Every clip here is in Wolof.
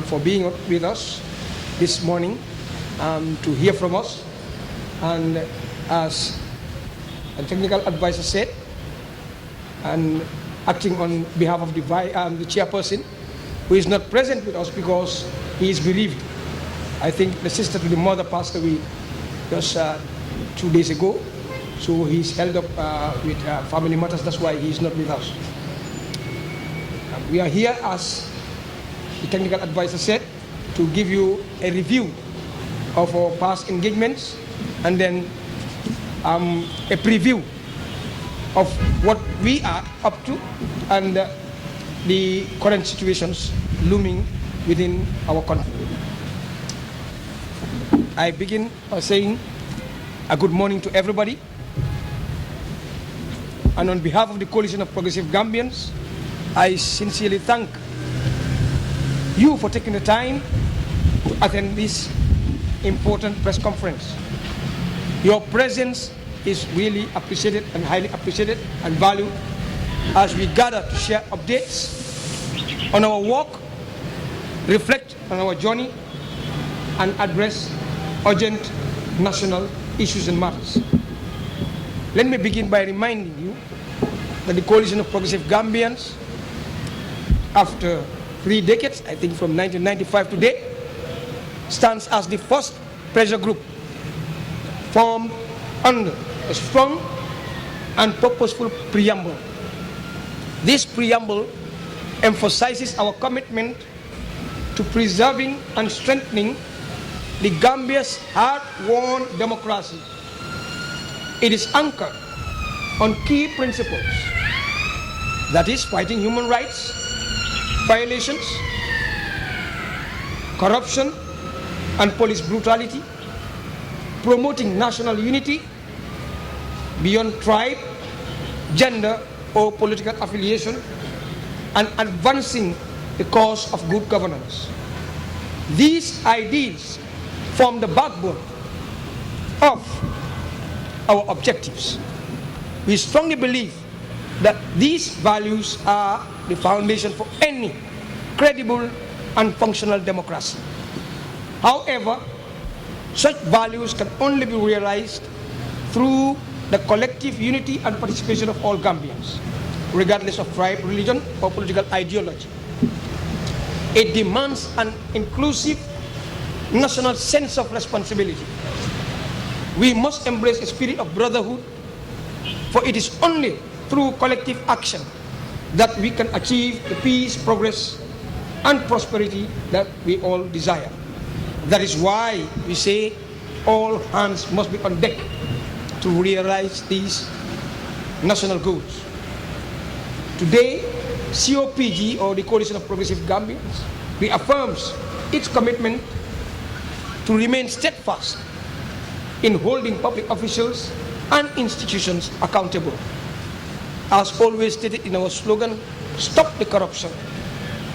for being with us this morning to hear from us. And as a technical advisor said, and acting on behalf of the chairperson, who is not present with us because he is bereaved. I think the sister to the mother passed away just 2 days ago. So he's held up with family matters. That's why he's not with us. We are here, as the technical advisor said, to give you a review of our past engagements and then a preview of what we are up to and the current situations looming within our country. I begin by saying a good morning to everybody. And on behalf of the Coalition of Progressive Gambians, I sincerely thank you for taking the time to attend this important press conference. Your presence is really appreciated and highly appreciated and valued as we gather to share updates on our work, reflect on our journey, and address urgent national issues and matters. Let me begin by reminding you that the Coalition of Progressive Gambians, after 3 decades, I think from 1995 to date, stands as the first pressure group formed under a strong and purposeful preamble. This preamble emphasizes our commitment to preserving and strengthening the Gambia's hard-won democracy. It is anchored on key principles, that is, fighting human rights violations, corruption and police brutality, promoting national unity beyond tribe, gender, or political affiliation, and advancing the cause of good governance. These ideals form the backbone of our objectives. We strongly believe that these values are the foundation for any credible and functional democracy. However, such values can only be realized through the collective unity and participation of all Gambians, regardless of tribe, religion, or political ideology. It demands an inclusive national sense of responsibility. We must embrace a spirit of brotherhood, for it is only through collective action that we can achieve the peace, progress, and prosperity that we all desire. That is why we say all hands must be on deck to realize these national goals. Today, COPG, or the Coalition of Progressive Gambians, reaffirms its commitment to remain steadfast in holding public officials and institutions accountable. As always stated in our slogan, "Stop the corruption,"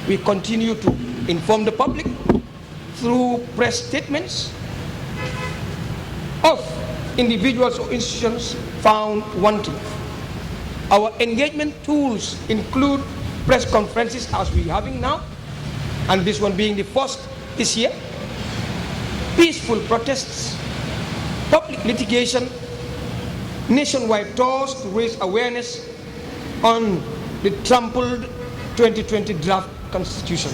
we continue to inform the public through press statements of individuals or institutions found wanting. Our engagement tools include press conferences, as we're having now, and this one being the first this year, peaceful protests, public litigation, nationwide tours to raise awareness on the trampled 2020 draft constitution,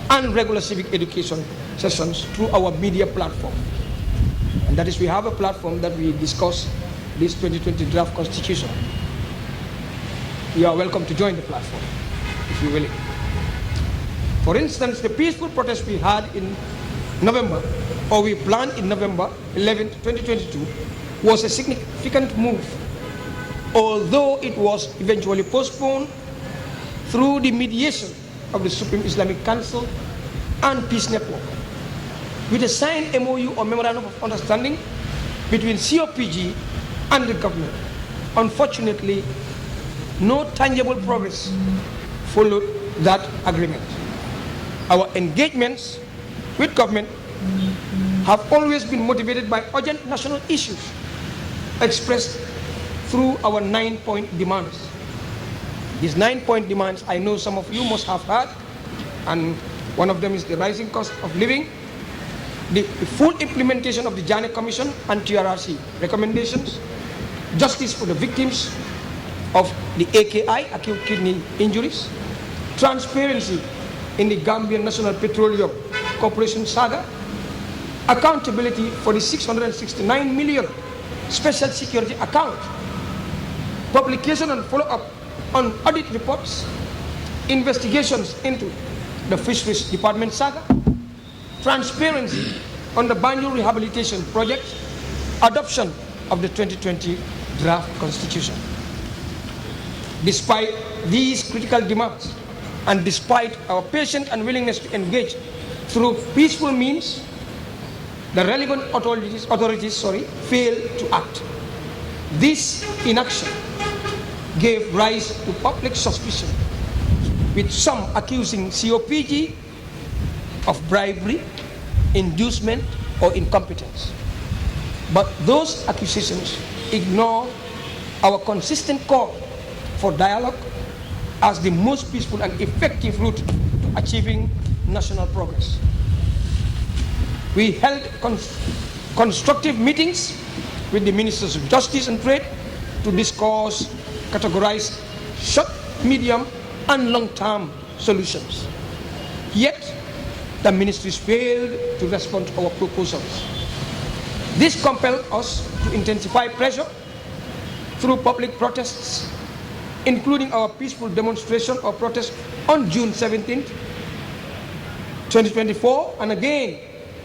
and regular civic education sessions through our media platform. And that is, we have a platform that we discuss this 2020 draft constitution. You are welcome to join the platform if you're willing. For instance, the peaceful protest we had in November, or we planned in November 11, 2022, was a significant move, although it was eventually postponed through the mediation of the Supreme Islamic Council and Peace Network. With a signed MOU, or Memorandum of Understanding, between COPG and the government. Unfortunately, no tangible progress followed that agreement. Our engagements with government have always been motivated by urgent national issues expressed through our 9-point demands. These 9-point demands, I know some of you must have heard, and One of them is the rising cost of living, the full implementation of the Janneh Commission and TRRC recommendations, justice for the victims of the AKI, acute kidney injuries, transparency in the Gambian National Petroleum Corporation saga, accountability for the 669 million special security account, publication and follow-up on audit reports, investigations into the Fisheries Department saga, transparency on the Banjul Rehabilitation Project, adoption of the 2020 draft constitution. Despite these critical demands, and despite our patience and willingness to engage through peaceful means, the relevant authorities failed to act. This inaction gave rise to public suspicion, with some accusing COPG of bribery, inducement, or incompetence. But those accusations ignore our consistent call for dialogue as the most peaceful and effective route to achieving national progress. We held constructive meetings with the Ministers of Justice and Trade to discuss categorized short, medium, and long-term solutions. Yet, the ministries failed to respond to our proposals. This compelled us to intensify pressure through public protests, including our peaceful demonstration or protest on June 17, 2024, and again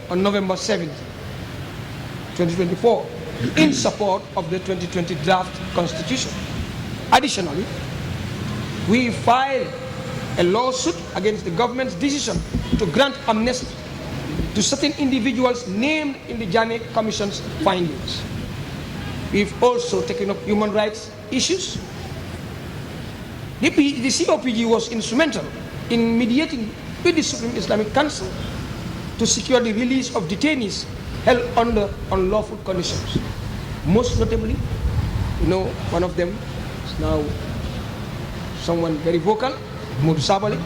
on November 7, 2024, in support of the 2020 draft constitution. Additionally, we filed a lawsuit against the government's decision to grant amnesty to certain individuals named in the Janneh Commission's findings. We've also taken up human rights issues. The COPG was instrumental in mediating with the Supreme Islamic Council to secure the release of detainees held under unlawful conditions. Most notably, one of them is now someone very vocal, Mudu Sabali,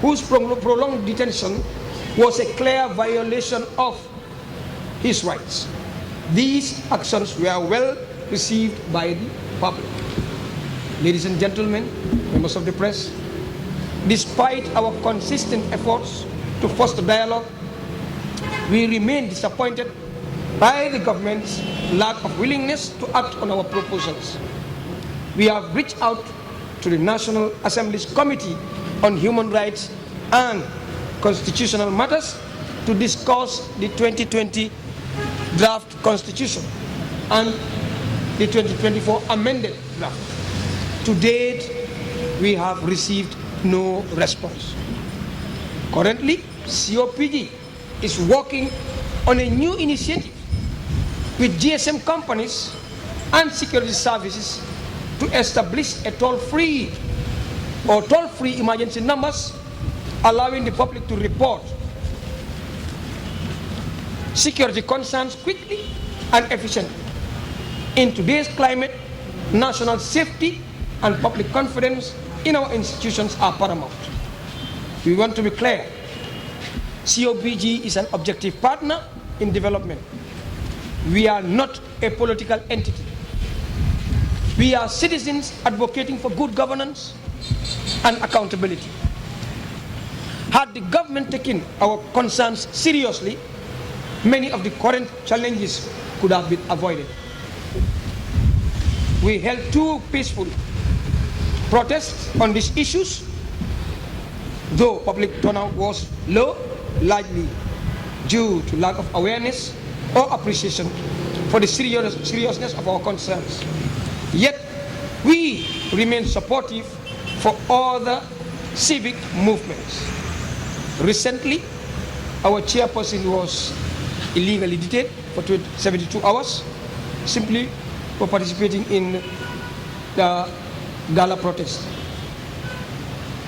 whose prolonged detention was a clear violation of his rights. These actions were well received by the public. Ladies and gentlemen, members of the press, despite our consistent efforts to foster dialogue, we remain disappointed by the government's lack of willingness to act on our proposals. We have reached out to the National Assembly's Committee on Human Rights and Constitutional Matters to discuss the 2020 draft constitution and the 2024 amended draft. To date, we have received no response. Currently, COPG is working on a new initiative with GSM companies and security services to establish a toll-free emergency numbers, allowing the public to report security concerns quickly and efficiently. In today's climate, national safety and public confidence in our institutions are paramount. We want to be clear. COPG is an objective partner in development. We are not a political entity. We are citizens advocating for good governance and accountability. Had the government taken our concerns seriously, many of the current challenges could have been avoided. We held 2 peaceful protests on these issues, though public turnout was low, largely due to lack of awareness or appreciation for the seriousness of our concerns. Yet, we remain supportive for other civic movements. Recently, our chairperson was illegally detained for 72 hours simply for participating in the gala protest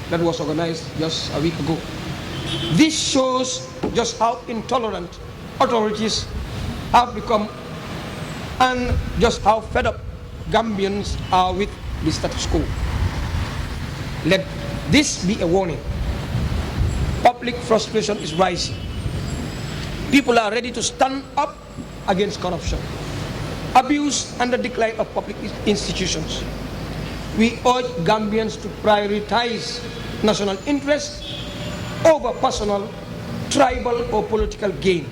that was organized just a week ago. This shows just how intolerant authorities have become and just how fed up Gambians are with the status quo. Let this be a warning. public frustration is rising. People are ready to stand up against corruption, abuse, and the decline of public institutions. We urge Gambians to prioritize national interests over personal, tribal, or political gain.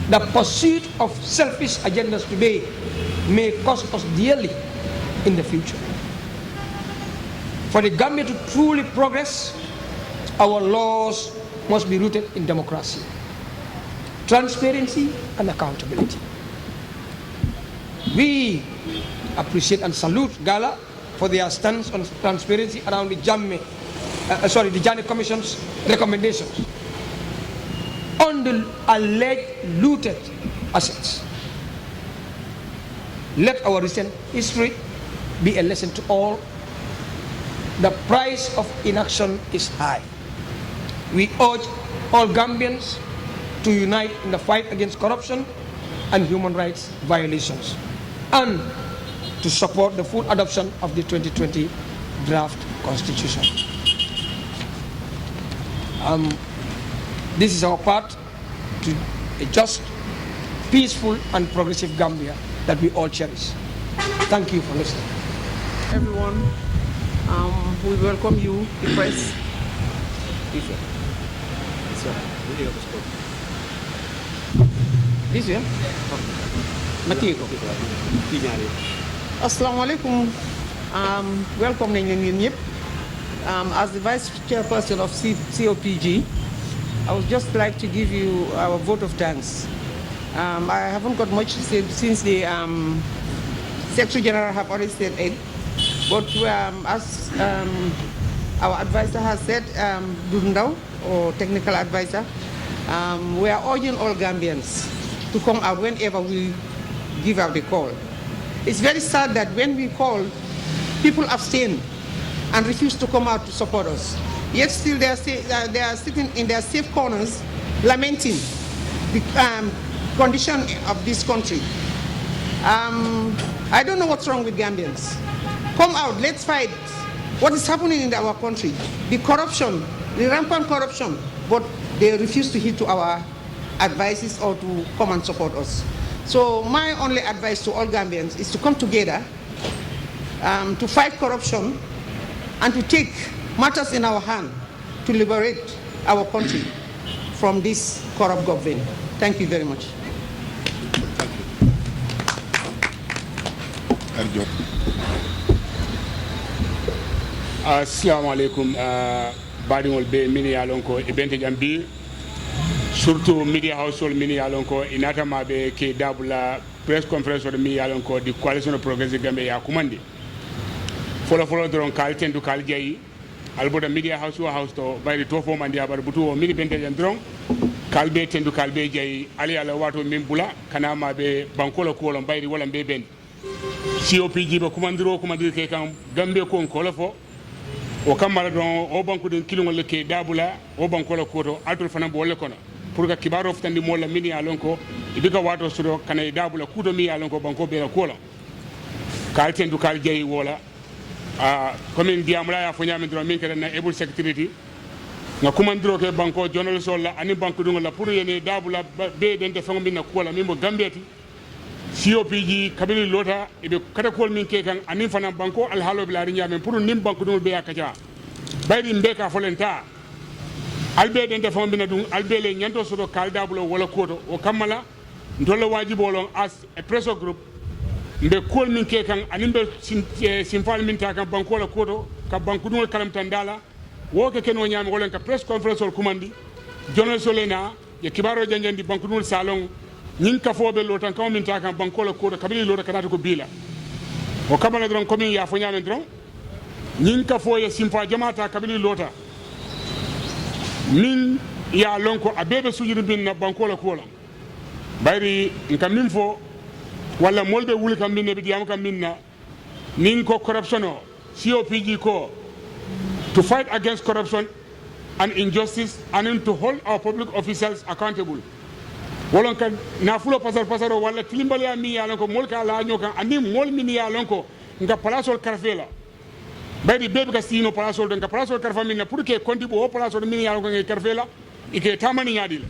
The pursuit of selfish agendas today may cost us dearly in the future. For the Gambia to truly progress, our laws must be rooted in democracy, transparency, and accountability. We appreciate and salute Gala for their stance on transparency around the Janneh Commission's recommendations on the alleged looted assets. Let our recent history be a lesson to all. The price of inaction is high. We urge all Gambians to unite in the fight against corruption and human rights violations, and to support the full adoption of the 2020 draft constitution. This is our part to a just, peaceful, and progressive Gambia that we all cherish. Thank you for listening. Everyone, we welcome you, the press. This way? Matiko. Assalamu alaikum. Welcome as the Vice Chairperson of COPG, I would just like to give you our vote of thanks. I haven't got much to say since the Secretary General have already said it, but as our advisor has said, Dundao, or technical advisor, we are urging all Gambians to come out whenever we give out the call. It's very sad that when we call, people abstain and refuse to come out to support us. Yet still they are sitting in their safe corners lamenting the condition of this country. I don't know what's wrong with Gambians. Come out, let's fight what is happening in our country. The corruption, the rampant corruption, but they refuse to heed to our advices or to come and support us. So my only advice to all Gambians is to come together to fight corruption and to take matters in our hand to liberate our country from this corrupt government. Thank you very much. Assalamu alaikum. Badingol be mini alonko ibente jambi. Surtout media household mini alonko inata mabe ke dabula press conference or mi alonko the coalition of progressive Gambia ya kumandi. Follow dron kal tendu kal jayi. Alboda media house to by the two form and the abarbutu o mini bente jandron kalbe tendu kalbe jayi ali ala wato mimbula kana mabe bankola ko lon bayri wala be ben COPG ba kumandiro ke kan Gambia ko kola fo o kamara don o banku den kilingol ke dabula o bankola ko to altul fana bo le kono pour que kibaro ftandi mo la mini alonko ibiga wato suro kana dabula kudo mi alonko banko be la kola kal tendu kal jayi wala comme diamla ya fo nyame dro min kada na able security nga kumandiro ke banko journal solla ani banko dungo la pour yene dabula be den de fango min na kola mimbo Gambiati COPG kabili lota ibe kata kol min ke kan ani fana banko al halo bila rinya men pour nim banko dungo be akaja bayri mbeka folenta albe den de fango min dung albe le nyanto soto kal dabula wala koto o kamala ndola wajibolon as a presso group mbe kol min ke kan animbe simfal min ta kan banko la koto ka banku dum kalam tandala wo ke ken o nyam wolen ka press conference ol kumandi journal solena ye kibaro janjandi banku dum salon nyin ka fobe lo tan kam min ta kan banko la koto kabili lo ka ko bila o kamala dron komin ya fo nyam dron nyin ka fo ye simfa jamata kabili lota min ya lonko abebe sujiri bin na banko la kola bayri ngam min fo wala molbe wuli kam minne be diam kam minna nin ko corruption o COPG ko to fight against corruption and injustice and to hold our public officials accountable wolon kan na fulo pasaro wala tilimbale mi ya lonko molka la nyoka ani mol min ya lonko nga palasol karfela baydi bebe ka sino palasol don ka palasol karfa min pour que konti bo palasol min yalo ko ngi karfela ike tamani nyaadile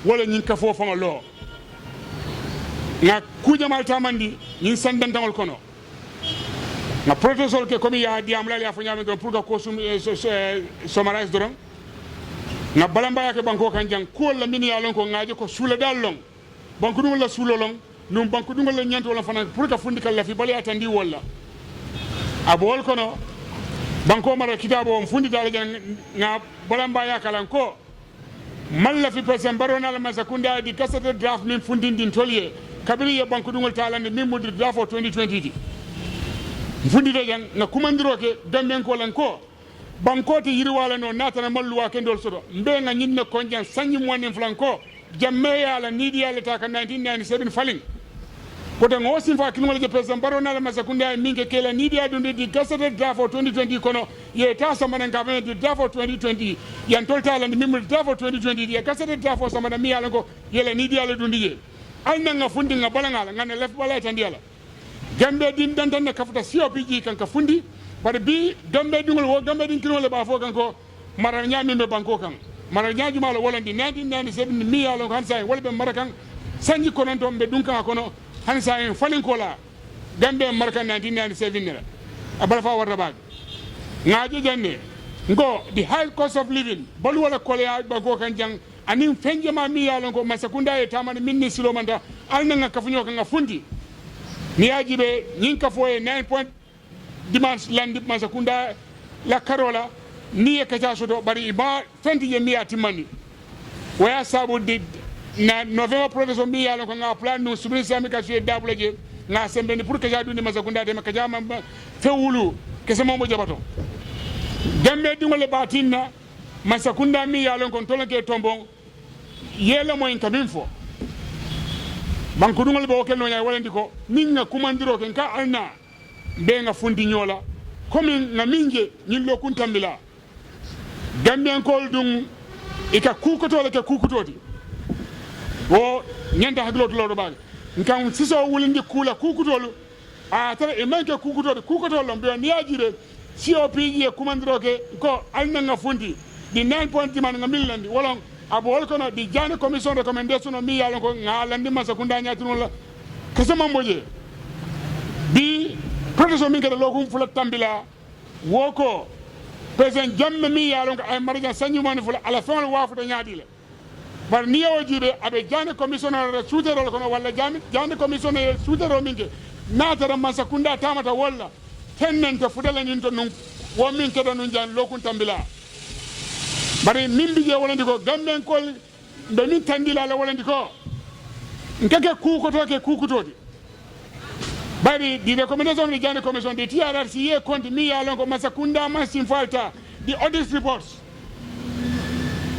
wala nyin ka fo fa lo nga kujamal tamandi nyin sandantangol kono nga protocol ke komi ya diamla ya fo nyame don pour que ko summarize don nga balamba yake banko kan jang ko la min yalo ko ngaaje ko sula dal long banko dum la sulo long num banko dum la nyanto la fana pour que fundikal la fi bali atandi wala abol kono banko mara kitabo on fundi dal jang nga balamba yakalan ko malla fi president barona la masakunda di kasata draft min fundindin tolye kabiri ya banko dum talande min mudi draft 2020 fundi de jang na kumandiro ke damben ko lan ko banko te yiri wala no natana malluwa kendol sodo mbe nga nyinne konjan sanyi monen flanko jamme yala nidi yala ta kan 1997 falling ko de ngosin fa kinol je president barona la masakunda minke kela nidi ya dunde di gasata draft 2020 kono ye ta samana ngame di draft 2020 yan tolta lan mimul draft 2020 ye gasata draft samana mi yala ko yela nidi yala dundige alna nga fundi nga balangala nga ne lef bala tan yala gambe din dandan na kafta COPG kan ka fundi bar bi gambe dingol wo gambe din kinole ba fo kan ko mara nyami me banko kan mara nyaaju mala wolandi 1997 mi yalo kan say wolbe marakan sanji konon to be dunka kono han say falin ko la gambe markan 1997 ne abala fa warda bag ngaaji janne ngo the high cost of living bol wala ko ya banko kan jang anin fenjema mi yalo ko masakunda e tamani minni silomanda alna nga kafunyo kan fundi ni yajibe nyinka foye 9 point dimanche landi masakunda la karola ni e kaja soto bari iba fenti je mi atimani waya sabu di na november professor mi yalo ko nga plan no subri sami ka je dabula je nga sembe ni pour kaja dundi masakunda de kaja ma fewulu kese mo jabato gambe dingole batinna masakunda mi yalo ko tolake tombon yela mo en kaminfo banko dungol bo kelno nyaay walandi ko minga kumandiro ken ka alna be nga fundi nyola komi nga minje nyillo kuntambila gambian kol dum ika kukoto le ke kukutoti o nyanda haglot lodo baga ngam siso wulindi kula kukutolu a tara e manke kukutolu be niajire COPG e kumandiro ke ko alna nga fundi di 9 point man nga millandi wolon abol kono di jani commission recommendation mi yalo ko ngalandi masakunda nyatunu la kasama moje bi professor min kada lokum fula tambila woko president jamme mi yalo ko ay marja sanyu man fula ala fon wafuta nyaadile bar ni yawajibe abe jani commission re soutero kono walla jani commission e soutero minke natara masakunda tamata walla tennente fudala nin to nun wo min kada nun jan lokum tambila bari mimbi je wolandi ko gamben kol be min tandila la wolandi ko ngeke kukutodi bari di recommendation di jani commission de TRRC ye konti mi yalon ko masakunda masin falta di audit reports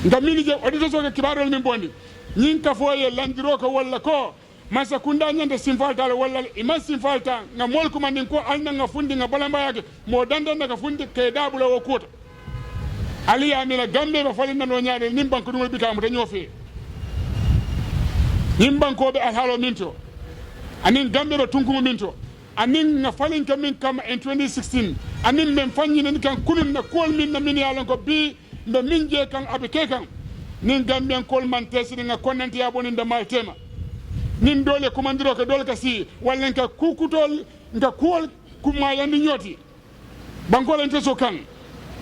ngamini je audit so ke kibarol min bondi nyin ka foye landiro ko walla ko masakunda nyande simfalta walla imasin falta ngamol ko mandin ko alna nga fundi nga balamba yake mo dandan nga fundi ke dabula wo kota ali amina gambe ba falina no nyaade nim banko dum bitamu ta nyofe nim banko be halo minto anin gambe do tunkumo minto anin na falin kam min kam en 2016 anin men fanyi nen kan kulun na kol min na min yalon ko bi be min je kan abike kan nin gambe kol man tesini nga konnanti ya bonin da mal tema nin dole kumandiro ko dole ka si wallen ka kukutol nga kol kuma yandi nyoti banko len teso kan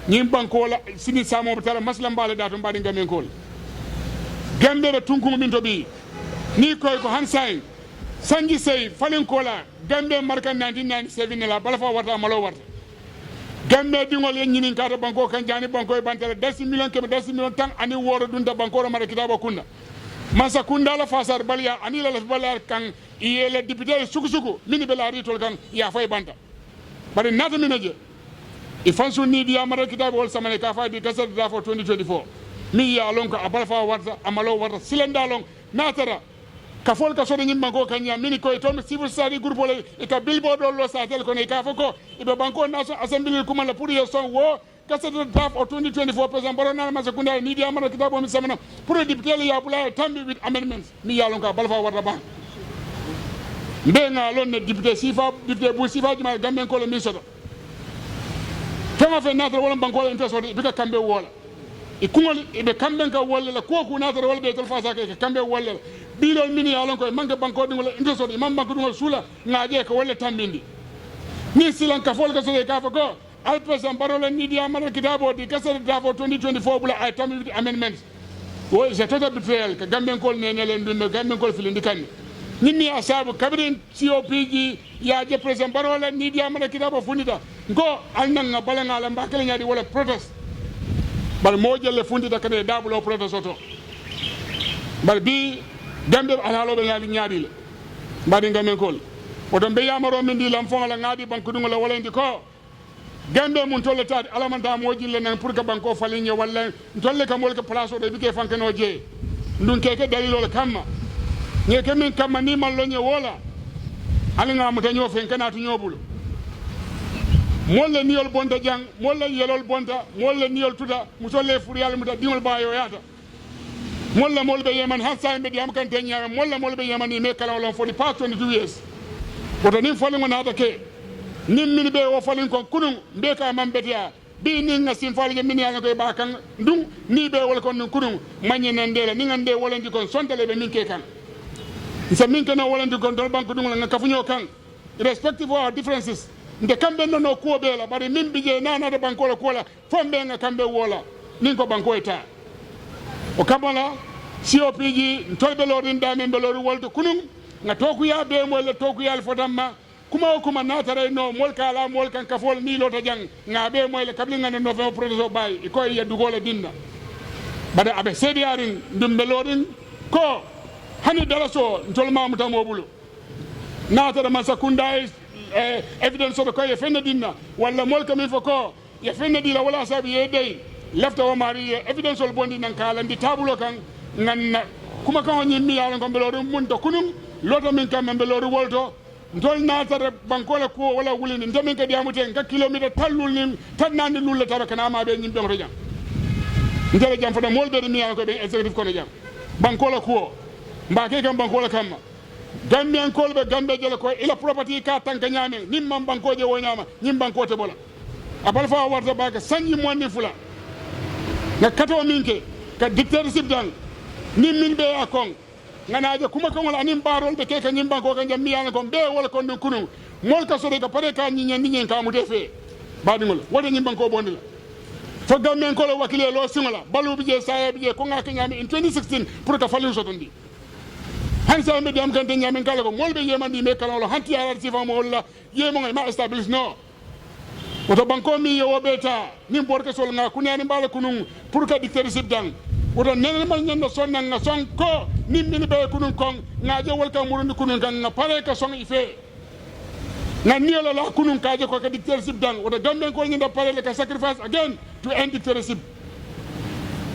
ñim banko la sini samo betala maslam bale dato mbadi ngamen kol gambe be tunkumo min to bi ni koy ko hansay sanji sey falen kola gambe marka 1997 la bala fa warta malo warta gambe dingol yen ñinin kata banko kan jani banko e bantala 10 million tan ani woro dunda banko ro mara kitabo kunna masa kunda la fasar balya ani la balar kan iyele député suku mini bela ritol kan ya fay banta bari nata minaje ifansu ni dia mara kitabu wal samane ka fa di kasar da for 2024 mi ya lon ko abal fa warta amalo warta silenda lon natara ka fol ka sodo nyimma ko kanya mini ko to mi civil society groupe le e ka billboard lo sa tel ko ne ka fako e be banko naso assembly kuma la pour yo son wo kasar da for 2024 president barona ma sekunda ni dia mara kitabu mi samana pour député le ya bula tambi with amendments mi ya lon ko abal fa warta ba mbe nga lon ne député sifa bu sifa juma gamben ko le mi sodo Tama fe natara wala banko interest wala bika kambe wala e kungol e be kambe ka wala la ko natara wala be tol fasa ke kambe wala bilol mini yalon ko manke banko dum wala interest wala imam banko dum sula ngaaje ko wala tambindi ni silan ka fol ka so ka fa ko al president barola ni dia mara kitabo di kasar da for 2024 bula ay tammi amendments o je total betrayal ka gamben kol nenelen dum gamben kol filindi kan nini asabu kabirin COPG ya je president barola ni dia mara kitabo funita ngo alnanga balanga la mbakale nyaadi wala protest bar mojelle fundita kane dabulo protest oto bar bi gambe alalo be nyaadi le mbadi ngamen kol oto be yamaro min di lam fonga ngadi banku dungo la wala ndi ko gambe mun tolle taade alamanta mojille nan pour que banko falinye wala tolle kam wala place o de bike fankeno je ndun keke dalilo kamma nyeke min kamma ni man lonye wola alinga mutanyo fen kana tu nyobulu molle niyol bonta jang molle yelol bonta molle niyol tuda musolle furiyal muta dingol bayo yata molle molbe yeman hansa be diam kan tenya molle molbe yeman ni me kala wala for the past 22 years woto nin folin wona ta ke nin min be wo folin kon kunun be ka man betia bi nin ngasin folin min yalla koy ba kan dum ni be wala kon kunun manye nan dele ni ngande wala ndi kon sontale be min ke kan isa min kana wala ndi kon dol banko dum la kafunyo kan irrespective of our differences nde kambe no ko be la bari min bije nana de banko la ko la fombe nga kambe wola nin ko banko eta o kamala COPG ntolbe lorin dame be lori wolto kunun nga toku ya be mo le toku ya fodamma kuma natare no molka la molkan kafol ni lota jang nga be mo le kabli nga no fe protoso bay ko ya dugole dinna bada abe sediarin dumbe lorin ko hani dalaso ntolma mutamo bulu natare masakunda evidence of ko ye fenne dinna wala molka mi foko ye fenne dila wala sabi ye dey lefta o mari evidence ol bondi nan kala ndi tabulo kan nganna kuma kan ni mi yalla ko beloru mun to kunum loto min kam beloru wolto ntol natare bankola ko wala wulini ndamin ka diamute ka kilometer tallul ni tan nandi lulle taba kana ma be nyimbe to jam ndele jam fada molbe mi yalla ko be executive ko jam bankola ko mbake kam bankola kamma Gambian kolbe gambe jele ko ila property ka tanka nyame nim man banko je wonyama nim banko te bola abal fa warta baka sanyi monni fula na kato minke ka dictatorship dan nim min be akon nganaje kuma ko wala nim barol be ke ka nim banko ka jam miyana ko be wala ko ndun kunu mol ka sore ka pare ka nyi nyen ka mu defe badingol wada nim banko bondila fo Gambian ko wakile lo singala balu bi je saye bi je ko ngaka nyame in 2016 pour ka falin sotondi hansa me diam kan tanya men kala ko molbe yemandi me kala lo hanti ala sifa mo wala yemo ma establish no woto banko mi yo beta nim borka sol nga kunani bala kunun pour ka dictatorship dan woto nenen mal nyanda sonna nga son ko nim min be kunun kon nga je wal ka murundi kunun kan nga pare ka son ife na niyola la kunun ka je ko ka dictatorship dan woto Gamben ko nyanda pare le ka sacrifice again to end dictatorship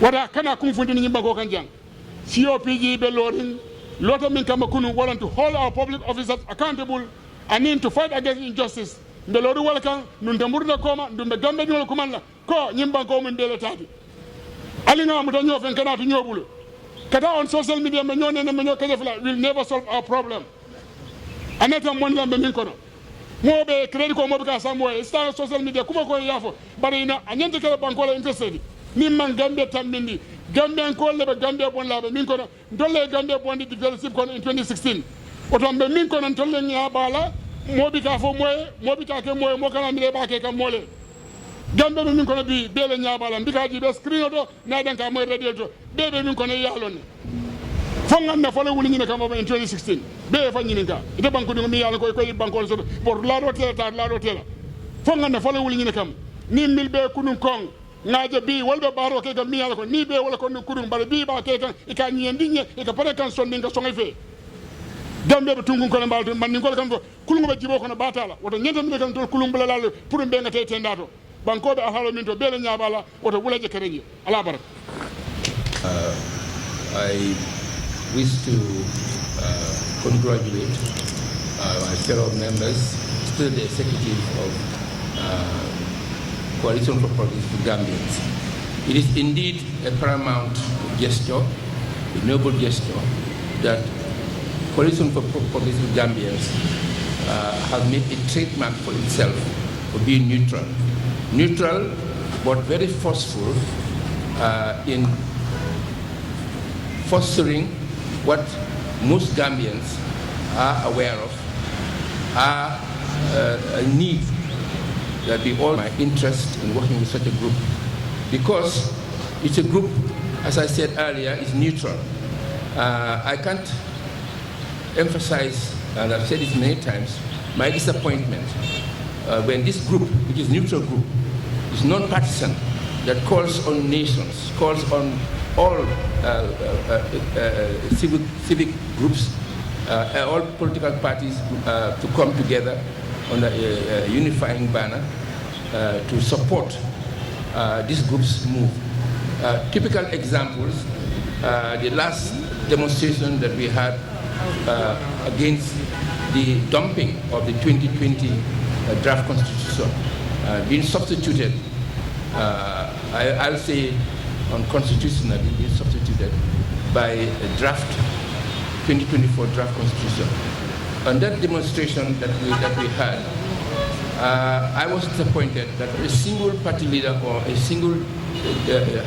wada kana kun fundi ni banko kan jang COPG be lorin Lota min kama kunu want to hold our public officers accountable and in to fight against injustice. Ndelori walkan nundamurda koma ndumbe gambe nyol kumanda ko nyimba ko mun bele tati. Alinga mu tanyo fen kana to nyobulu. Kata on social media me nyone ne me nyoke fla will never solve our problem. Anata mon lambe min kono. Mo be credit ko mo be ka sambo sta social media kuma ko yafo bare ina anyante kala banko la interested. Nimman gambe tambindi Gambian ko lebe Gambia bon labe min kono dolle Gambia bon di dictatorship kono in 2016 otombe min kono tolle nya bala mobi ka fo mobi ka ke moy mo kana mi ba ke kam mole Gambia min kono bi bele nya bala mbika ji be screen do na dan ka moy radio to bebe min kono yalone fo ngam fo le wuli ni kam in 2016 be fa nyini ka ite banko ni mi yalla ko banko so por la do tela fo ngam fo le wuli ni kam ni mil be kunun kong ngaje bi wolbe baro ke gam miyala ko ni be wala ko kudum bare bi ba ke tan e ka nyendinye e ka pare kan sonni nga songa fe Gambe be tungun ko mbalto man ni ko kan ko kulungo be jibo ko na batala woto nyentam be kan to kulungo bela lal pour be nga tete ndato banko be ahalo min to bele nyaabala woto wulaje kereji ala barak I wish to congratulate my fellow members, still the executive of Coalition for Progressive Gambians. It is indeed a paramount gesture, a noble gesture, that Coalition for Progressive Gambians has made a trademark for itself for being neutral, neutral but very forceful in fostering what most Gambians are aware of, are a need that we all my interest in working with such a group, because it's a group, as I said earlier, is neutral. I can't emphasize, and I've said it many times, my disappointment when this group, which is neutral group, is non-partisan, that calls on nations, calls on all civic groups, all political parties to come together on a unifying banner to support this group's move. Typical examples, the last demonstration that we had against the dumping of the 2020 draft constitution being substituted, I'll say unconstitutionally being substituted by a draft 2024 draft constitution. On that demonstration that we had, I was disappointed that a single party leader or a single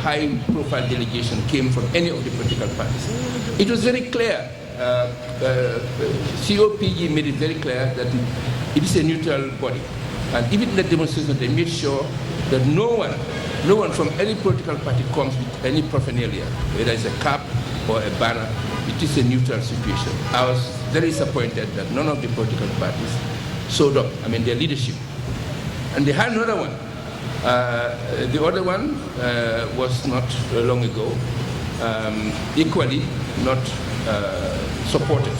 high-profile delegation came from any of the political parties. It was very clear. COPG made it very clear that it is a neutral body, and even in the demonstration, they made sure that no one from any political party comes with any paraphernalia, whether it's a cap or a banner. It is a neutral situation. I was very disappointed that none of the political parties showed up, their leadership. And they had another one. The other one was not long ago, equally not supported,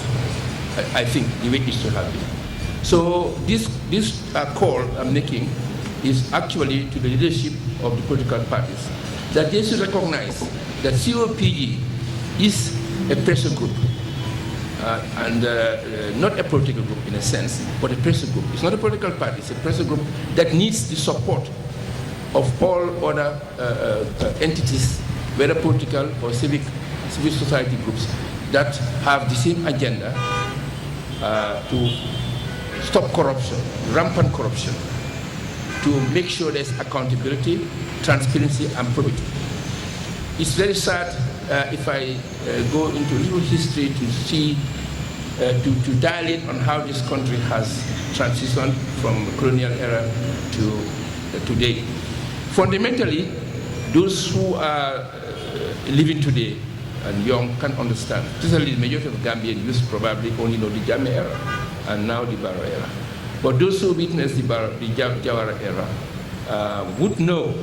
I think, the way it should have been. So this call I'm making is actually to the leadership of the political parties, that they should recognize that COPG is a pressure group, and not a political group in a sense, but a pressure group. It's not a political party, it's a pressure group that needs the support of all other entities, whether political or civil society groups, that have the same agenda to stop corruption, rampant corruption, to make sure there's accountability, transparency, and probity. It's very sad if I go into a little history to see, to dilate on how this country has transitioned from the colonial era to today. Fundamentally, those who are living today and young can understand. Especially the majority of Gambian youth probably only know the Jammeh era and now the Barrow era. But those who witnessed the Jawara era would know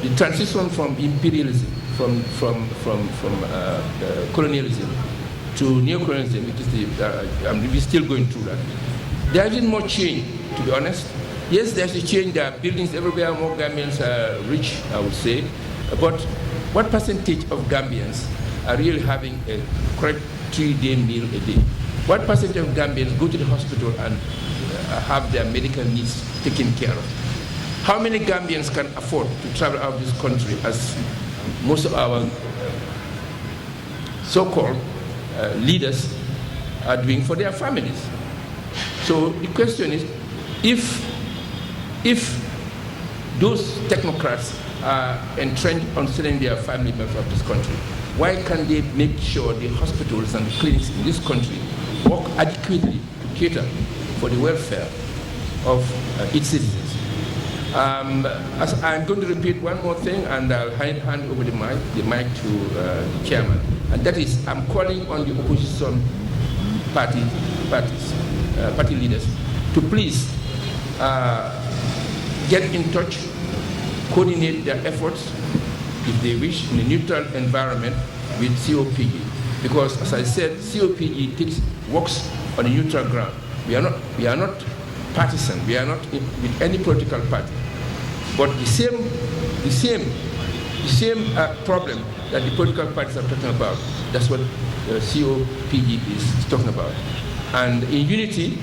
the transition from imperialism, from colonialism to neocolonialism, which is we're still going through that. There has been more change, to be honest. Yes, there's a change. There are buildings everywhere. More Gambians are rich, I would say. But what percentage of Gambians are really having a correct 3-day meal a day? What percentage of Gambians go to the hospital and have their medical needs taken care of? How many Gambians can afford to travel out of this country, as most of our so-called leaders are doing for their families? So the question is, if those technocrats are entrenched on selling their family members of this country, why can't they make sure the hospitals and the clinics in this country work adequately to cater for the welfare of its citizens? As I'm going to repeat one more thing, and I'll hand over the mic to the chairman, and that is, I'm calling on the opposition party leaders to please get in touch, coordinate their efforts, if they wish, in a neutral environment with COPG. Because, as I said, COPG works on a neutral ground. We are not partisan. We are not with any political party. But the same problem that the political parties are talking about, that's what COPG is talking about. And in unity,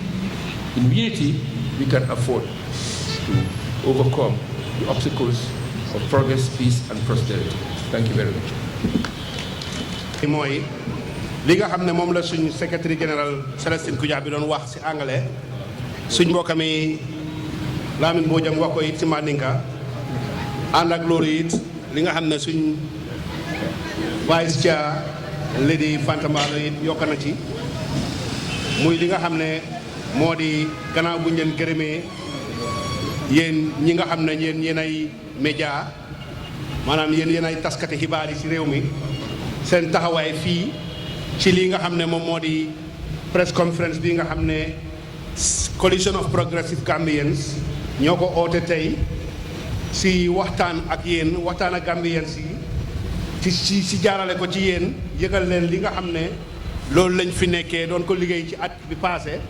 we can afford to overcome the obstacles of progress, peace, and prosperity. Thank you very much. mooy li nga xam ne moom la suñu secrétaire général Célestin Koudia bi doon wax ci anglais suñ mbokk mi Lamine Bojang wax ko it ci Mandinka ànd ak loolu it li nga xam ne suñ vice chair Lady Fanta Mballo it yokk na ci muy li nga xam ne moo di gannaaw bu ñu leen gërëmee yéen ñi nga xam ne yéen ay média maanaam yéen ay taskati xibaar yi ci réew mi seen taxawaay fii ci lii nga xam ne moom moo di press conference bi nga xam ne coalition of progressive Gambians ñoo ko oote tey si waxtaan ak yéen waxtaan ak Gambians yi ci jaarale ko ci yéen yëgal leen li nga xam ne loolu lañ fi nekkee doon ko liggéey ci at bi passé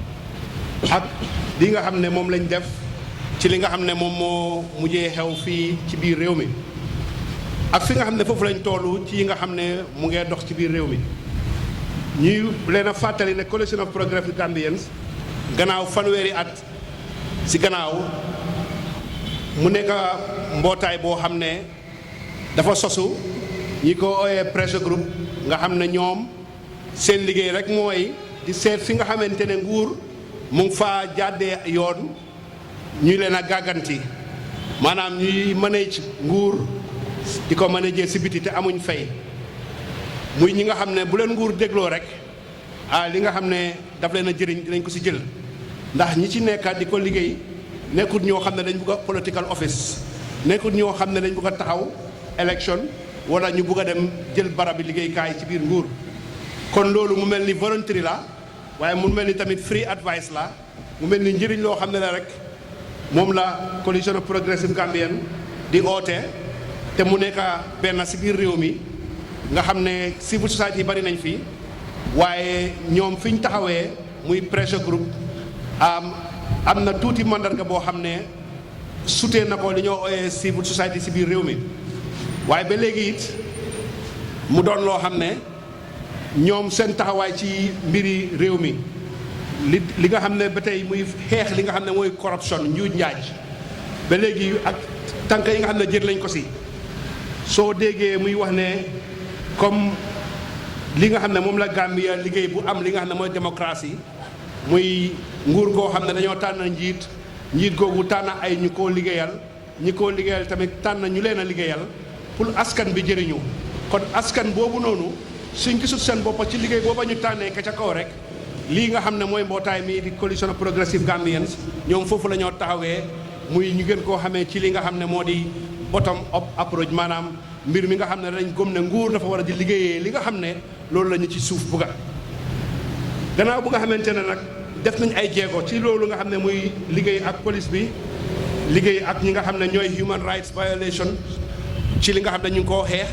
ak li nga xam ne moom lañ def ci li nga xam ne moom moo mujjee xew fii ci biir réew mi ak fi nga xam ne foofu lañ toll ci yi nga xam ne mu ngee dox ci biir réew mi ñuy leen a fàttali ne coalition of progressive Gambians gannaaw fanweeri at si gannaaw mu nekk mbootaay boo xam ne dafa sosu ñi ko ooyee pressure group nga xam ne ñoom seen liggéey rek mooy di seet fi nga xamante ne nguur mu ngi faa jàddee yoon ñuy leen a gàgganti maanaam ñuy manage nguur di ko manager si biti te amuñ fay muy ñi nga xam ne bu leen nguur dégloo rek li nga xam ne daf leen a jëriñ dinañ ko si jël ndax ñi ci nekkat di ko liggéey nekkut ñoo xam ne dañ bugg a political office nekkut ñoo xam ne dañ bugg a taxaw élection wala ñu bugg a dem jël barabi liggéeykaay ci biir nguur kon loolu mu mel ni voluntary la waaye mu mel ni tamit free advice la mu mel ni njëriñ loo xam ne la rek moom la coalition of progressive Gambian di oote te mu nekk benn si biir réew mi nga xam ne civil society yi bari nañ fi waaye ñoom fi ñu taxawee muy pressure group am na tuuti mandarga boo xam ne sutee na ko li ñoo ooyee civil society si biir réew mi waaye ba léegi it mu doon loo xam ne ñoom seen taxawaay ci mbiri réew mi li nga xam ne ba tey muy xeex li nga xam ne mooy corruption njuuj njaaj ba léegi ak tànk yi nga xam ne jël lañ ko si soo déggee muy wax ne comme li nga xam ne moom la Gambia liggéey bu am li nga xam ne mooy démocratie muy nguur goo xam ne dañoo tànn njiit googu tànn ay ñu koo liggéeyal tamit tànn ñu leen a liggéeyal pour askan bi jëriñu kon askan boobu noonu suñ gisut seen boppa ci liggéey booba ñu tànnee ka ca kaw rek lii nga xam ne mooy mbootaay mi di coalition of progressive Gambians ñoom foofu la ñoo taxawee muy ñu gën koo xamee ci li nga xam ne moo di bottom up approach maanaam mbir mi nga xam ne dañ gëm ne nguur dafa war a di liggéeyee li nga xam ne loolu la ñu ci suuf bugga gannaaw bu nga xamante ne nag def nañ ay jéego ci loolu nga xam ne muy liggéey ak police bi liggéey ak ñi nga xam ne ñooy human rights violation ci li nga xam ne ñu ngi koo xeex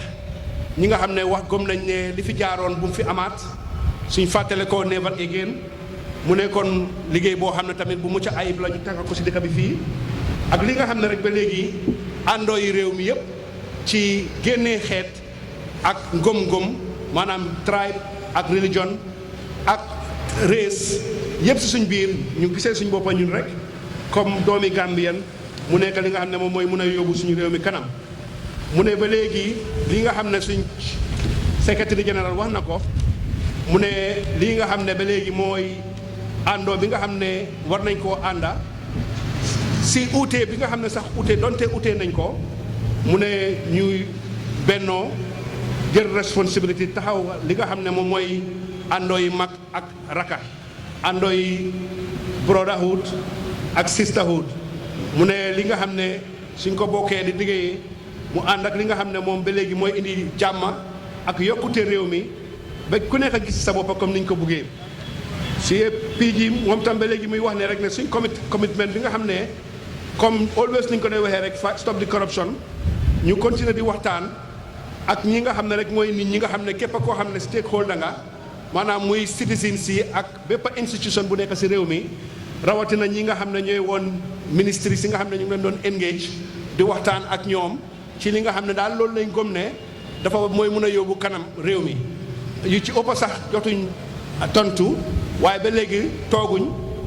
ñi nga xam ne wax gëm nañ ne li fi jaaroon bu mu fi amaat suñ fàttale ko never again mu nekkoon liggéey boo xam ne tamit bu mucc ayib la ñu tànk ko si dëkk bi fii ak li nga xam ne rek ba léegi àndoo yi réew mi yëpp ci génnee xeet ak ngëm-ngëm maanaam tribe ak religion ak race yëpp si suñ biir ñu gisee suñ boppa ñun rek comme doomi Gambian mu nekk li nga xam ne moom mooy mun a yóbbu suñu réew mi kanam mu ne ba léegi li nga xam ne suñ secrétaire général wax na ko mu ne lii nga xam ne ba léegi mooy àndoo bi nga xam ne war nañ koo ànda si uute bi nga xam ne sax uute donte uute nañ ko mu ne ñuy bennoo jël responsabilité taxaw li nga xam ne moom mooy àndoo yi mag ak raka àndoo yi brotherhood ak sisterhood mu ne li nga xam ne suñ ko bokkee di liggéeyee mu ànd ak li nga xam ne moom ba léegi mooy indi jàmm ak yokkute réew mi ba ku nekk a gis sa bopp comme ni ñu ko buggee si PG moom tam ba léegi muy wax ne rek ne suñ commitment bi nga xam ne comme always ni ñu ko dee waxee rek stop the corruption ñu continuer di waxtaan ak ñi nga xam ne rek mooy nit ñi nga xam ne képp koo xam ne stakeholder nga maanaam muy citizens si ak bépp institution bu nekk si réew mi rawatina ñi nga xam ne ñooy woon ministres yi nga xam ne ñu ngi leen doon engage di waxtaan ak ñoom ci li nga xam ne daal loolu lañ gëm ne dafa mooy mun a yóbbu kanam réew mi yu ci ëpp sax jotuñ tontu waaye ba léegi tooguñ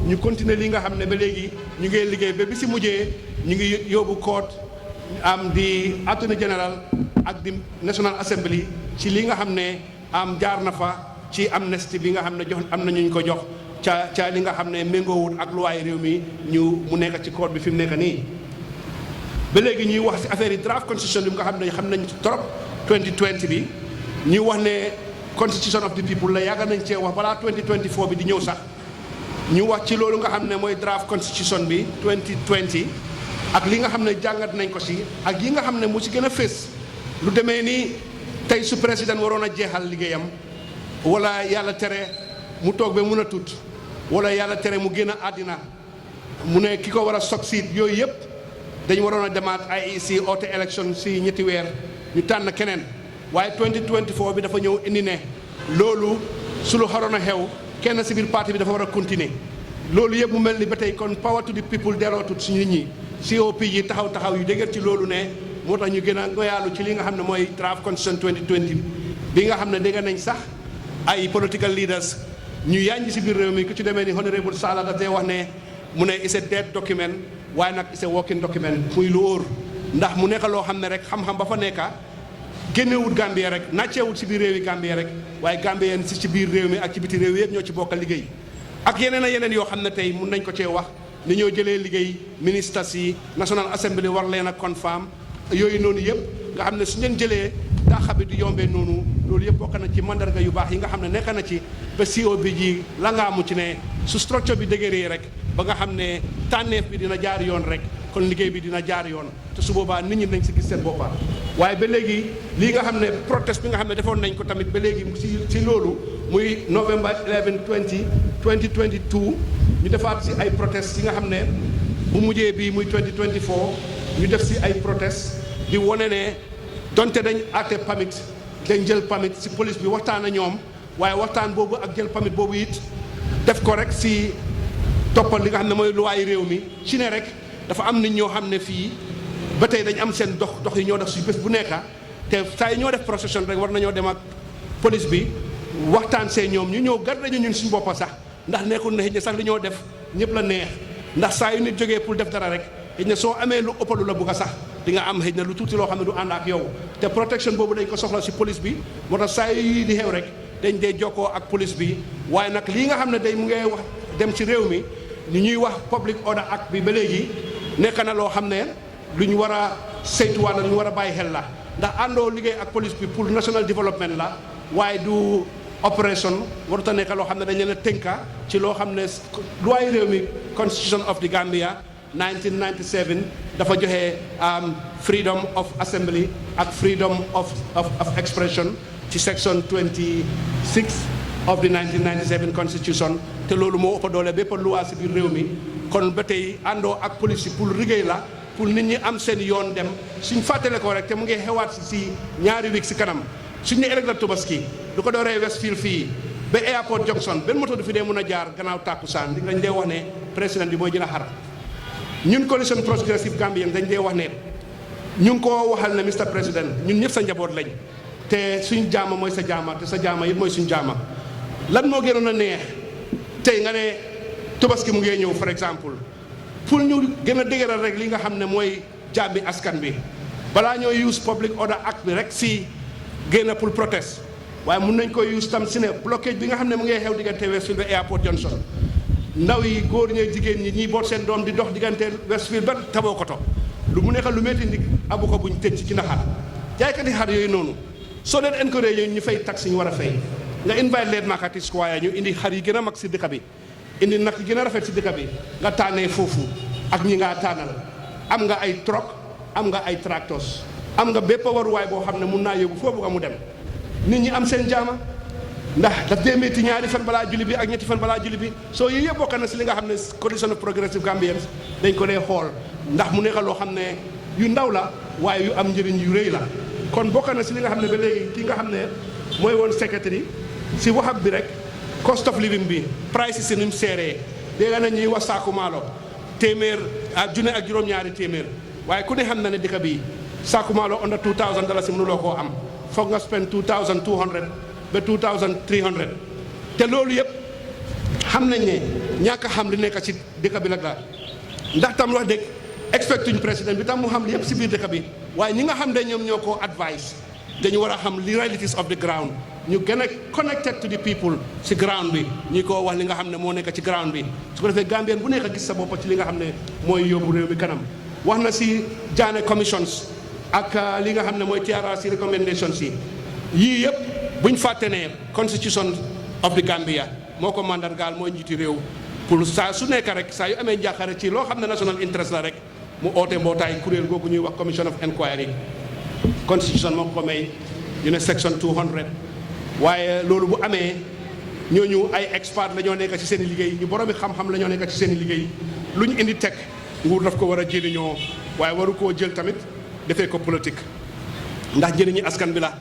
ñu continuer li nga xam ne ba léegi ñu ngi liggéey ba bi si mujjee ñu ngi yóbbu court am di attorney general ak di National Assembly ci li nga xam ne am jaar na fa ci amnesty bi nga xam ne jox am na ñu ko jox ca li nga xam ne méngoowut ak luwaay réew mi ñu mu nekk ci court bi fi mu nekk nii ba léegi ñuy wax ci affaire yi draft constitution bi nga xam nañ ci trop 2020 bi ñuy wax ne constitution of the people la yàgg nañ cee wax balaa 2024 bi di ñëw sax ñu wax ci loolu nga xam ne mooy draft constitution bi 2020 ak li nga xam ne jàngat nañ ko ci ak yi nga xam ne mu ci gën a fés lu demee ni tey su président waroon a jeexal liggéeyam wala yàlla tere mu toog ba mun a tut wala yàlla tere mu génn àddina mu ne ki ko war a succeed yooyu yëpp dañu waroon a demaat IEC oote élection si ñetti weer ñu tànn keneen waaye 2024 bi dafa ñëw indi ne loolu su lu xaroon a xew kenn si biir parti bi dafa war a continuer loolu yëpp mu mel ni ba tey kon power to the people dellootut suñu nit ñi COP yi taxaw yu dëgër ci loolu ne moo tax ñu gën a ngoyaalu ci li nga xam ne mooy draft constitution 2020 bi nga xam ne dégg nañ sax ay political leaders ñu yànji si biir réew mi ku ci demee ni honorable Sala daf dee wax ne mu ne it's a dead document waaye nag it's a working document muy lu óor ndax mu nekk loo xam ne rek xam-xam ba fa nekka génnewut Gambie rek nàcceewut si biir réew yi Gambie rek waaye Gambien si ci biir réew mi ak ci biti réew yëpp ñoo ci bokk liggéey ak yeneen a yeneen yoo xam ne tey mun nañ ko cee wax ni ñoo jëlee liggéey ministres yi National Assembly war leen a confirm yooyu noonu yëpp nga xam ne su leen jëlee daaxa bi du yombee noonu loolu yëpp bokk na ci mandarga yu baax yi nga xam ne nekk na ci ba COP ji la nga amu ci ne su structure bi dëgëree rek ba nga xam ne tànneef bi dina jaar yoon rek kon liggéey bi dina jaar yoon te su boobaa nit ñi nañ si gis seen boppa waaye ba léegi lii nga xam ne protest bi nga xam ne defoon nañ ko tamit ba léegi si loolu muy November 11 2022 ñu defaat si ay protest yi nga xam ne bu mujjee bi muy 2024 ñu def si ay protest di wane ne donte dañ àtte pamit dañ jël pamit si police bi waxtaan ak ñoom waaye waxtaan boobu ak jël pamit boobu it def ko rek si toppal li nga xam ne mooy luwaay réew mi ci ne rek dafa am nit ñoo xam ne fii ba tey dañ am seen dox yi ñoo def si bés bu nekka te saa yi ñoo def procession rek war nañoo dem ak police bi waxtaan see ñoom ñu ñëw gar nañu ñun suñu boppa sax ndax nekkul ne xëy na sax li ñoo def ñëpp la neex ndax saa yu nit jógee pour def dara rek xëy na soo amee lu ëppalu la bugg a sax di nga am xëy na lu tuuti loo xam ne du ànd ak yow te protection boobu dañ ko soxla si police bi moo tax saa yi di xew rek dañ dee jokkoo ak police bi waaye nag lii nga xam ne day mu ngay wax dem ci réew mi ni ñuy wax Public Order Act bi ba léegi nekk na loo xam ne lu ñu war a saytuwaat la lu ñu war a bàyyi xel la ndax àndoo liggéey ak police bi pour national development la waaye du opération warut a nekk loo xam ne dañ leen a tënka ci loo xam ne loi réew mi Constitution of the Gambia 1997 dafa joxe freedom of assembly ak freedom of expression ci section 26 of the 1997 constitution te loolu moo ëpp doole bépp loi si biir réew mi kon ba tey àndoo ak police yi pour liggéey la pour nit ñi am seen yoon dem suñ fàttale ko rek te mu ngi xewaat si ñaari week si kanam suñ ne ëllëg la Tabaski lu ko dooree Westfield fii ba airport Junction benn moto du fi dee mun a jaar gannaaw tàkkusaan di dañ dee wax ne président bi mooy jël a xar ñun coalition progressive Gambian dañ dee wax ne ñu ngi koo waxal ne Mr Président ñun ñëpp sa njaboot lañ te suñ jaama mooy sa jaama te sa jaama yëpp mooy suñ jaama lan moo gënoon a neex tey nga ne Tabaski mu ngee ñëw par exemple pour ñu gën a dëgëral rek li nga xam ne mooy jàmmi askan bi balaa ñoo use Public Order Act bi rek si génn pour protest waaye mun nañ koy use tam si ne blocage bi nga xam ne mu ngee xew diggante Westfield ba Airport Junction ndaw yi góor ñooy jigéen ñi ñiy boot seen doom di dox diggante Westfield ba Tabokoto lu mu nekkal lu métti ndig abu ko buñ tëj ci naxar jaaykati xar yooyu noonu soo leen encouragé yooyu ñu fay tax ñu war a fay nga invite leen Makati Square ñu indi xar yi gën a mag si dëkk bi indi nag yi gën a rafet si dëkk bi nga tànnee foofu ak ñi ngaa tànnal am nga ay truck am nga ay tractors am nga bépp waruwaay boo xam ne mun naa yóbbu foo bëgg mu dem nit ñi am seen jaama ndax daf dee métti ñaari fan balaa julli bi ak ñetti fan balaa julli bi soo yii yëpp bokk na si li nga xam ne coalition of progressive Gambians dañ ko dee xool ndax mu nekk loo xam ne yu ndaw la waaye yu am njëriñ yu rëy la kon bokk na si li nga xam ne ba léegi ki nga xam ne mooy woon secrétaire si waxam bi rek cost of living bi price si ni mu seeree dégg na ñuy wax saaku maalo téeméer ak junne ak juróom-ñaari téeméer waaye ku ne xam na ne dëkk bi saaku maalo under $2,000 mënuloo koo am foog nga spend $2,200 ba $2,300 te loolu yëpp xam nañ ne ñàkk a xam li nekk ci dëkk bi nag la ndax tam wax dëgg expectuñ président bi tam mu xam li yëpp si biir dëkk bi waaye ñi nga xam ne ñoom ñoo ko advice dañu war a xam li realities of the ground ñu gën a connected to the people si ground bi ñi ko wax li nga xam ne moo nekk ci ground bi su ko defee Gambien bu nekk gis sa bopp ci li nga xam ne mooy yóbbu réew mi kanam wax na si Jaane commissions ak li nga xam ne mooy TRRC recommendations yi yii yëpp buñ fàtte ne constitution of the Gambia moo ko mandargaal mooy njiiti réew pour saa su nekk rek saa yu amee njàqare ci loo xam ne national interest la rek mu oote mbootaay kuréel googu ñuy wax commission of inquiry constitution moo ko may ñu ne section 200 waaye loolu bu amee ñooñu ay expert la ñoo nekk ci seen i liggéey ñu boroomi xam-xam la ñoo nekk ci seen i liggéey lu ñu indi teg nguur daf ko war a jëriñoo waaye waru koo jël tamit defee ko politique ndax jëriñu askan bi la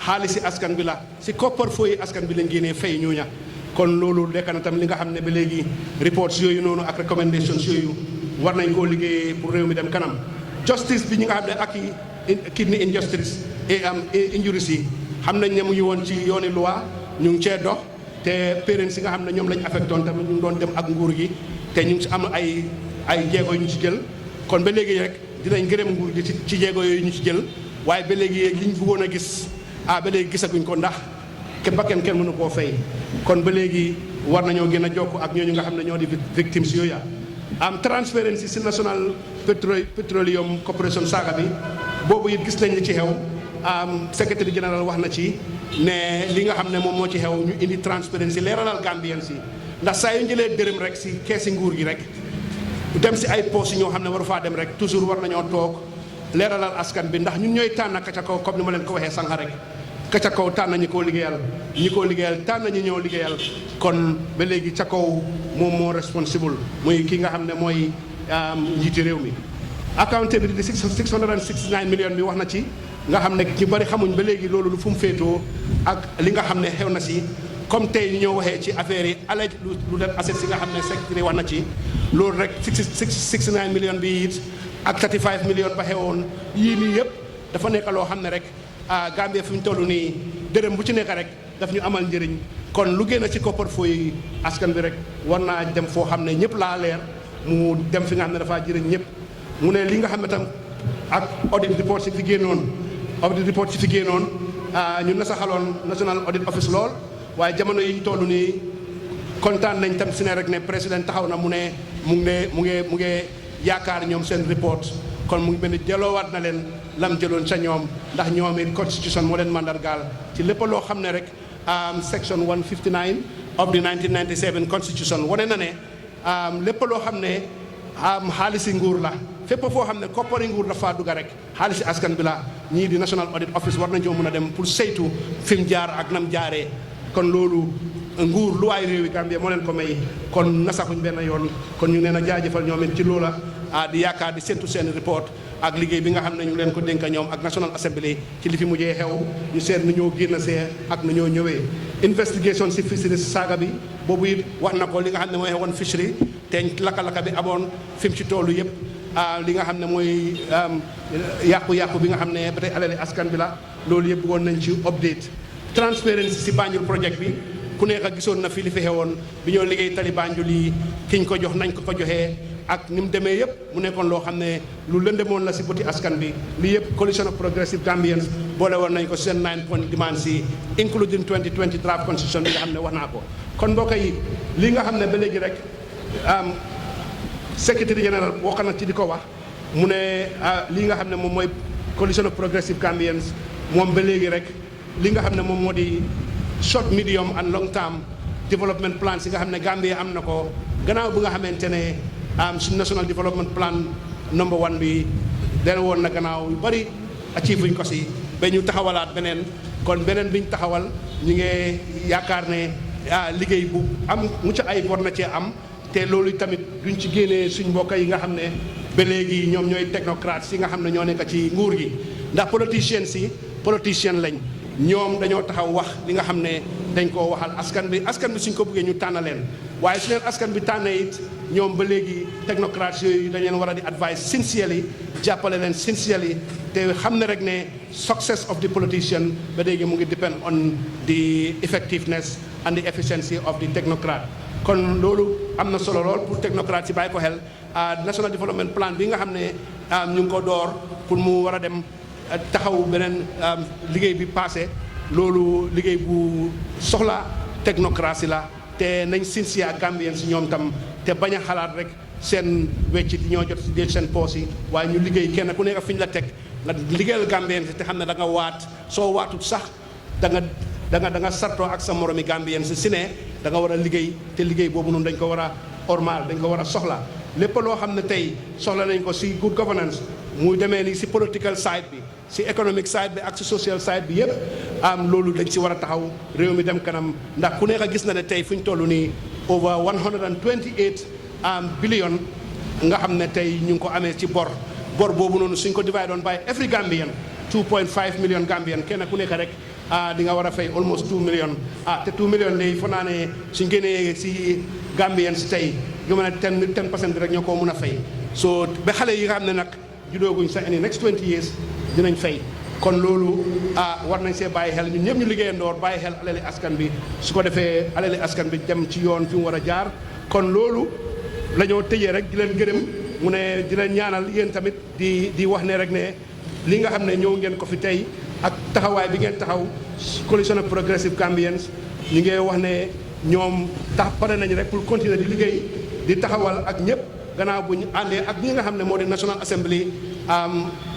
xaalisi askan bi la si koppar fooyi askan bi lañ génnee fay ñooña kon loolu nekk na tam li nga xam ne ba léegi reports yooyu noonu ak recommendations yooyu war nañ koo liggéeyee pour réew mi dem kanam justice bi ñi nga xam ne ak kidney injustice injuries yi xam nañ ne mu ngi woon ci yooni loi ñu ngi cee dox te parents yi nga xam ne ñoom lañ affectoon tamit ñu ngi doon dem ak nguur gi te ñu ngi si am ay jéego yu ñu ci jël kon ba léegi rek dinañ gërëm nguur gi ci jéego yooyu ñu ci jël waaye ba léegi liñ bëggoon a gis ba léegi gisaguñ ko ndax kenn mënu koo fay kon ba léegi war nañoo gën a jokk ak ñooñu nga xam ne ñoo di victimes yooyu am transparency si National Petroleum Corporation saaga bi boobu it gis nañ li ci xew secrétaire général wax na ci ne li nga xam ne moom moo ci xew ñu indi transparency leeralal Gambians yi ndax saa yu jëlee dërëm rek si keesi nguur gi rek dem si ay poos yi ñoo xam ne waru faa dem rek toujours war nañoo toog leeralal askan bi ndax ñun ñooy tànn ka ca kaw comme ni ma leen ko waxee sànq rek ka ca kaw tànn ñi koo liggéeyal tànn ñi ñoo liggéeyal kon ba léegi ca kaw moom moo responsible muy ki nga xam ne mooy njiiti réew mi accountability 669 million bi wax na ci nga xam ne ñu bari xamuñ ba léegi loolu lu fu mu féetoo ak li nga xam ne xew na si comme tey ñu ñoo waxee ci affaire yi alaj lu dem assets yi nga xam ne secrétaire wax na ci loolu rek 69 million bi it ak 35 million ba xewoon yii nii yëpp dafa nekk loo xam ne rek Gambie fi mu toll nii dërëm bu ci nekk rek daf ñu amal njëriñ kon lu génn ci koppar fooy askan bi rek war naa dem foo xam ne ñëpp laa leer mu dem fi nga xam ne dafaa jëriñ ñëpp mu ne li nga xam ne tam ak audit report si fi génnoon ñun na saxaloon National Audit Office lool waaye jamono yi ñu toll nii kontaan nañ tam si ne rek ne président taxaw na mu ne mu ngi yaakaar ñoom seen report kon mu ngi mel ni delloowaat na leen lam jëloon ca ñoom ndax ñoom it constitution moo leen mandargaal ci lépp loo xam ne rek section 159 of the 1997 constitution wane na ne lépp loo xam ne xaalisi nguur la fépp foo xam ne koppari nguur dafa dugga rek xaalisi askan bi la ñii di National Audit Office war nañoo mën a dem pour saytu fi mu jaar ak nam jaaree kon loolu nguur lu waay réewi Gambie moo leen ko may kon nasaxuñ benn yoon kon ñu leen a jaajëfal ñoom it ci loola di yaakaar di séntu seen report ak liggéey bi nga xam ne ñu leen ko dénka ñoom ak National Assembly ci li fi mujjee xew ñu seet nu ñoo génn see ak nu ñoo ñëwee investigation si fisheries saaga bi boobu it wax na ko li nga xam ne mooy xewoon fishery te laka-laka bi amoon fi mu ci toolu yëpp li nga xam ne mooy yàqu-yàqu bi nga xam ne ba tey alali askan bi la loolu yëpp bëggoon nañ ci update transparency si Banjul project bi ku nekk gisoon na fi li fi xewoon bi ñoo liggéey tali Banjul yi kiñ ko jox nañ ko joxee ak ni mu demee yëpp mu nekkoon loo xam ne lu lëndëmoon la si bëti askan bi lii yëpp coalition of progressive Gambians boole woon nañ ko seen 9 point demands yi including 2020 draft constitution bi nga xam ne wax naa ko kon mbokk yi li nga xam ne ba léegi rek secrétaire général wax na ci di ko wax mu ne lii nga xam ne moom mooy coalition of progressive Gambians moom ba léegi rek li nga xam ne moom moo di short medium and long term development plans yi nga xam ne Gambie am na ko gannaaw bi nga xamante ne suñu national development plan number 1 bi dana woon na gannaaw yu bari achieve wuñ ko si ba ñu taxawalaat beneen kon beneen bi ñu taxawal ñu ngi yaakaar ne liggéey bu am mucc ay war na cee am te loolu tamit duñ ci génnee suñ mbokk yi nga xam ne ba léegi ñoom ñooy technocrates yi nga xam ne ñoo nekk ci nguur gi ndax politicien lañ ñoom dañoo taxaw wax li nga xam ne dañ koo waxal askan bi suñ ko bëggee ñu tànn leen waaye su leen askan bi tànnee it ñoom ba léegi technocrates yooyu dañ leen war a di advice sincerely jàppale leen sincerely te xam ne rek ne success of the politician ba léegi mu ngi depend on the effectiveness and the efficiency of the technocrat kon loolu am na solo lool pour technocrates yi bàyyi ko xel national development plan bi nga xam ne ñu ngi ko door pour mu war a dem taxaw beneen liggéey bi passé loolu liggéey bu soxla technocratie la te nañ sincère Gambiens si ñoom tam te bañ a xalaat rek seen weccit ñoo jot ci seen poos yi waaye ñu liggéey kenn ku nekk fi ñu la teg nga liggéeyal Gambien te xam ne da nga waat soo waatut sax da nga sartoo ak sa moromi Gambien si ne da nga war a liggéey te liggéey boobu noonu dañ ko war a ormal dañ ko war a soxla lépp loo xam ne tey soxla nañ ko si good governance muy demee ni si political side bi si economic side bi ak si social side bi yëpp loolu dañ si war a taxaw réew mi dem kanam ndax ku nekk a gis na ne tey fu ñu toll nii over 128 billion nga xam ne tey ñu ngi ko amee ci bor boobu noonu suñ ko divide on by every Gambian 2.5 million Gambian kenn ku nekk rek di nga war a fay almost 2 million te 2 million léegi foog naa ne suñ génnee si Gambians tey ñu mën a 10% rek ñoo ko mun a fay so ba xale yi nga xam ne nag judooguñ sax in next 20 years dinañ fay kon loolu war nañ see bàyyi xel ñun ñëpp ñu liggéeyandoor bàyyi xel alali askan bi su ko defee alali askan bi dem ci yoon fi mu war a jaar kon loolu la ñoo tëjee rek di leen gërëm mu ne di leen ñaanal yéen tamit di wax ne rek ne li nga xam ne ñëw ngeen ko fi tey ak taxawaay bi ngeen taxaw coalition of progressive Gambians ñu ngi wax ne ñoom pare nañ rek pour continuer di liggéey di taxawal ak ñëpp gannaaw bu ñu àndee ak ñi nga xam ne moo di National Assembly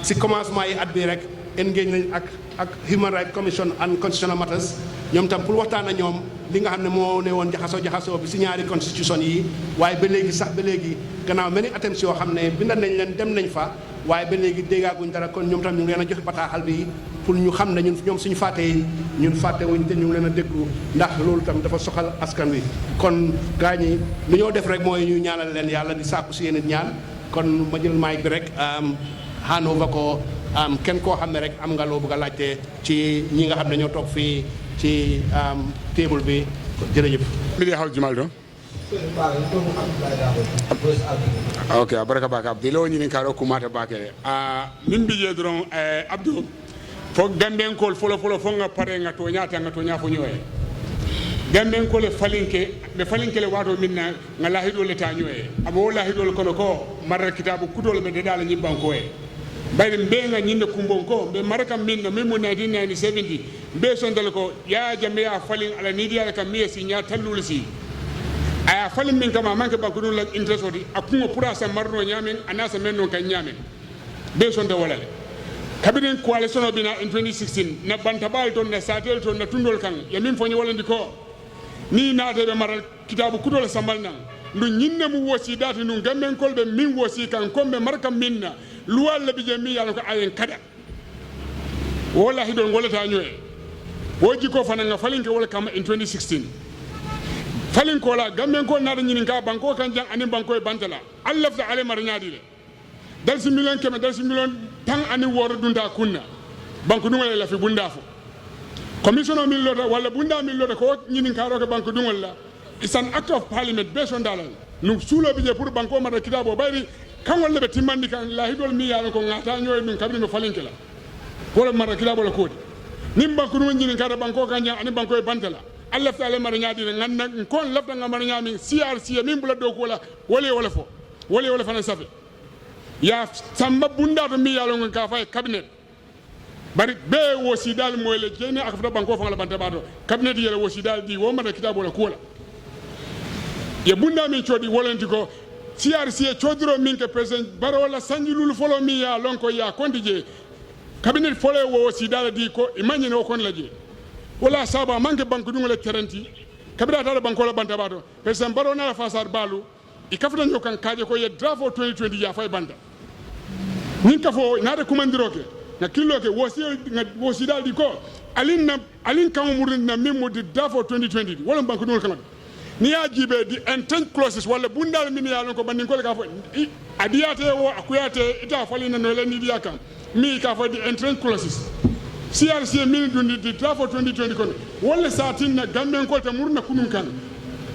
si commencement yi at bi rek engage nañ ak Human Rights Commission and Constitutional Matters ñoom tam pour waxtaan ak ñoom li nga xam ne moo ne woon jaxasoo bi si ñaari constitution yi waaye ba léegi gannaaw many attempts yoo xam ne bindal nañ leen dem nañ fa waaye ba léegi déggaaguñ dara kon ñoom tam ñu ngi leen a joxe bataaxal bi pour ñu xam ne ñoom suñu fàttee ñun fàtte wuñ te ñu ngi leen a déglu ndax loolu tam dafa soxal askan wi kon gaa ñi lu ñoo def rek mooy ñu ñaanal leen yàlla di sàkku si yéen ñaan kon ma jël mic bi rek handover ko kenn koo xam ne rek am nga loo bëgg a laajte ci ñi nga xam ne ñoo toog fii ci table bi jërëjëf. Media House Jumaldo. Ok, baraka baka Abdou lo ñini karo kumata bakere min bije dron Abdou fo Gambien kol folo fo nga pare nga to nya fo ñoy Gambien kol e falinke le wato minna nga lahido le ta ñoy abo lahido le kono ko mar kitabu kutol be de dal ñi banko e bayde mbe nga ñinde kumbon ko be maraka minna min mo 1970 be sondal ko ya jambe ya falin ala nidiya ka miesi nya tallul si aya falin min kama manke banko dun la interest odi akungo pura sa marno nyamen anasa menno kan nyamen be sonde walale kabinen coalition bina in 2016 na bantabal ton na satel ton na tundol kan ya min foni walandi ko ni naade be maral kitabu kudol sambal nan ndu nyinne mu wosi dati nu gamben kolbe min wosi kan kombe markam minna luwal labi je mi yalla ko ayen kada wala hidol ngolata nyoe woji ko fananga falinke wala kama in 2016 falin ko la gamben ko naada nyinin ka banko kan jang ani banko e bantala allafta ale mar nyaadi le dal si million keme dal si million tan ani woro dunda kunna banko dungol la fi bunda fo commissioner min lota wala bunda min lota ko nyinin ka ro ko banko dungol la it's an act of parliament based on dalal nu sulo bije pour banko mara kitabo bayri kangol lebe timmandi kan la hidol mi yalla ko ngata nyoy dun kabri no falinke la wala mara kitabo la kodi nim banko dum nyinin ka banko kan jang ani banko e bantala Allah ta ale mara nyaadi nganna kon lafta ngamara nyami CRC min bula do ko wala fo wala fana safe ya samba bunda to mi yalo ngon ka fay cabinet bari be wosi dal moy le jeni ak fa banko fa la banta bato cabinet yele wosi dal di wo mara kitabo la kola ye bunda min chodi wolenti ko CRC chodro min ke president baro wala sanjilul folo mi ya lonko ya kondije cabinet folo wo wosi dal di ko imagine o kon laje wala saba manke banku dungole terenti kabira tala banko la banta bato president baro na fasar balu i kafta nyokan kaje ko ye draft 2020 ya fay banda nin kafo na de kumandiroke na kilo ke wosi dal di ko alin kan murin na memo di draft 2020 wala banku dungol kan ni ya jibe di intent clauses wala bundal min ya lon ko bandin ko ka fo adiyate wo akuyate ita falina no le ni dia kan mi ka fo di intent clauses CRC min dundi di draft 2020 kono wala satin na gamben ko ta murna kunun kan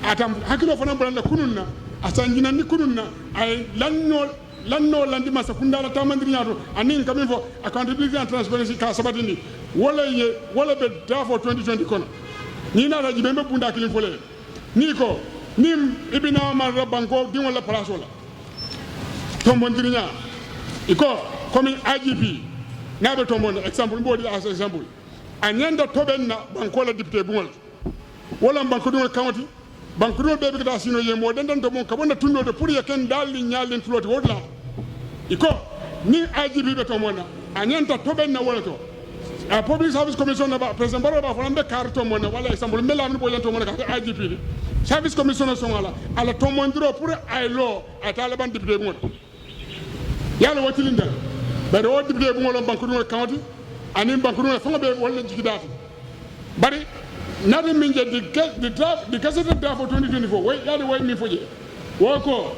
atam hakilo fana branda kunun na asanjina ni kunun na ay lanno landi masa kundala tamandiri nyato anin kamin fo accountability and transparency ka sabatini wala be draft 2020 kono ni na raji be bunda kilin fole ni ko nim ibina ma banko di wala place wala tombondiri nya iko comme IGP nabe tombon example mbodi as example anyanda toben na banko la député bungol wala banko dum county bankuro be be ta sino ye mo den to mon kabonda tundo de pour yaken dalli nyalin tuloti wodla iko ni IGP be to mona anyanta toben na wala to a public service commission ba president baro ba flambe karto mona wala example mela mi boyan to mona ka IGP service commission so wala ala to mondiro pour ay lo atala ban député mon yalla watilinda bare o député bu ngol bankuro county anin bankuro fa be wala jigidati bari nadi minje the cassette draft for 2024 way yadi way mi foje woko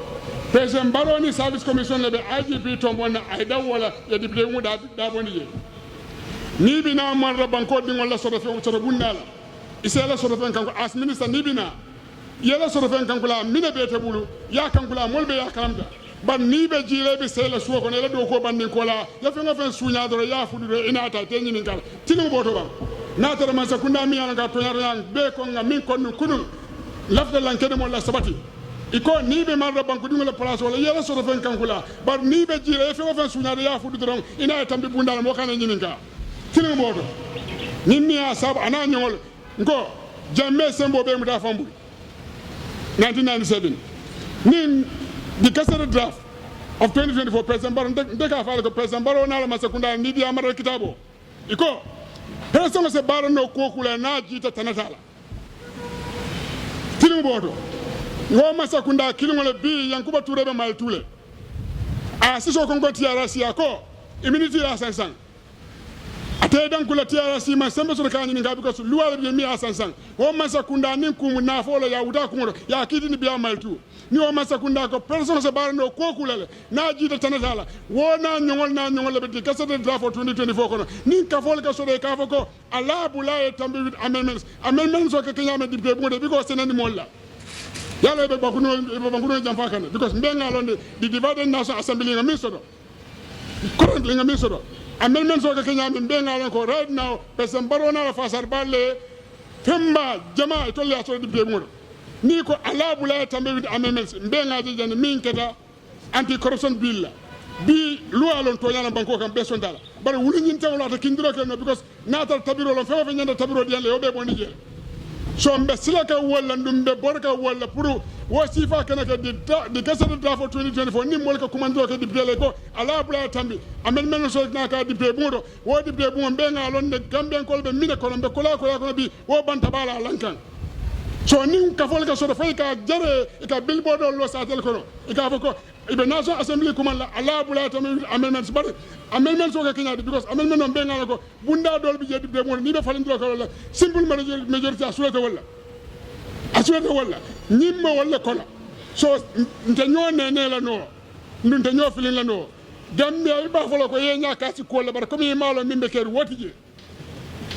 president baroni service commission lebe IGP tombona aida wala ya député mu da boni je ni bina marra banko dingol la sodo fe sodo bundala isela sodo fe kanko as minister ni bina yela sodo fe kanko la mine bete bulu ya kanko la molbe ya kamda ban ni be jile be sela suwo ko ne la do ko bandi ko la ya fe ngafen sunya do ya fudu do ina ta tenyi nin kala tinu boto ba na tara man sakunda mi yana ga to yar be ko nga min ko kunun lafda lan kede mo la sabati iko ni be marra banko dingo la place wala yela sodo fe kanko la bar ni be jile fe ngafen sunya do ya fudu do ina tambi bundala mo kana nyinin ka tinu boto ninni ya sab ana nyol ngo jamme sembo be mu da fambu 1997 nin the cassette draft of 2024 president baro ndeka fala ko president baro na la masakunda ni dia mara kitabo iko president se baro no kokula na jita tanatala tinu bodo wo masakunda kilingole bi yankuba turebe mal tule a siso kongo tiarasi ako immunity ya sansan ate dan kula tiarasi man sembe so kan ni ngabi ko luwale bi mi asansan wo masakunda nin kum na folo ya wuta kumoro ya kidi ni biya mal tu ni o masakunda ko person se bar no kokulale na jita tanatala wo na nyongol be cassette draft for 2024 kono ni ka fol ka so de ka foko ala bula e tambi with amendments so ke kenya me dibbe mo de because senani molla yalla be bakuno jamfa kan because mbenga londe the divided national assembly ngami sodo currently ngami sodo amendments so ke kenya me mbenga lon ko right now person barona la fasar balle temba jama to le aso dibbe mo ni ko ala bula tambe with amendments mbenga je jan min keta anti corruption bill bi loi lon to yana banko kam beson dala bare wuli nyin tawla ta kindiro ken because natal tabiro lon fewa fe nyanda tabiro dian le yobe bonni je so mbe silaka wala ndum be borka wala pour wo sifa kana ke di cassette draft for 2024 ni molka commando ke di bele ko ala bula tambi amendment so na ka di be mudo wo di be mo mbenga lon de Gambian ko be mine ko be ko bi wo banta bala lankan so ni ka fol ka so fay ka jare ka billboard lo sa tel ko ka foko ibe national assembly kuma la ala bula tambi amendments bar amendments so ka kenya because amendment on benga ko bunda dol bi jedi be mo ni be falindro ko la simple majority asulata wala nyimmo wala kola so nte nyone ne la no ndunte nyo filin la no Gambia ba folo ko yenya kasi ko la bar ko mi malo mimbe ker wotije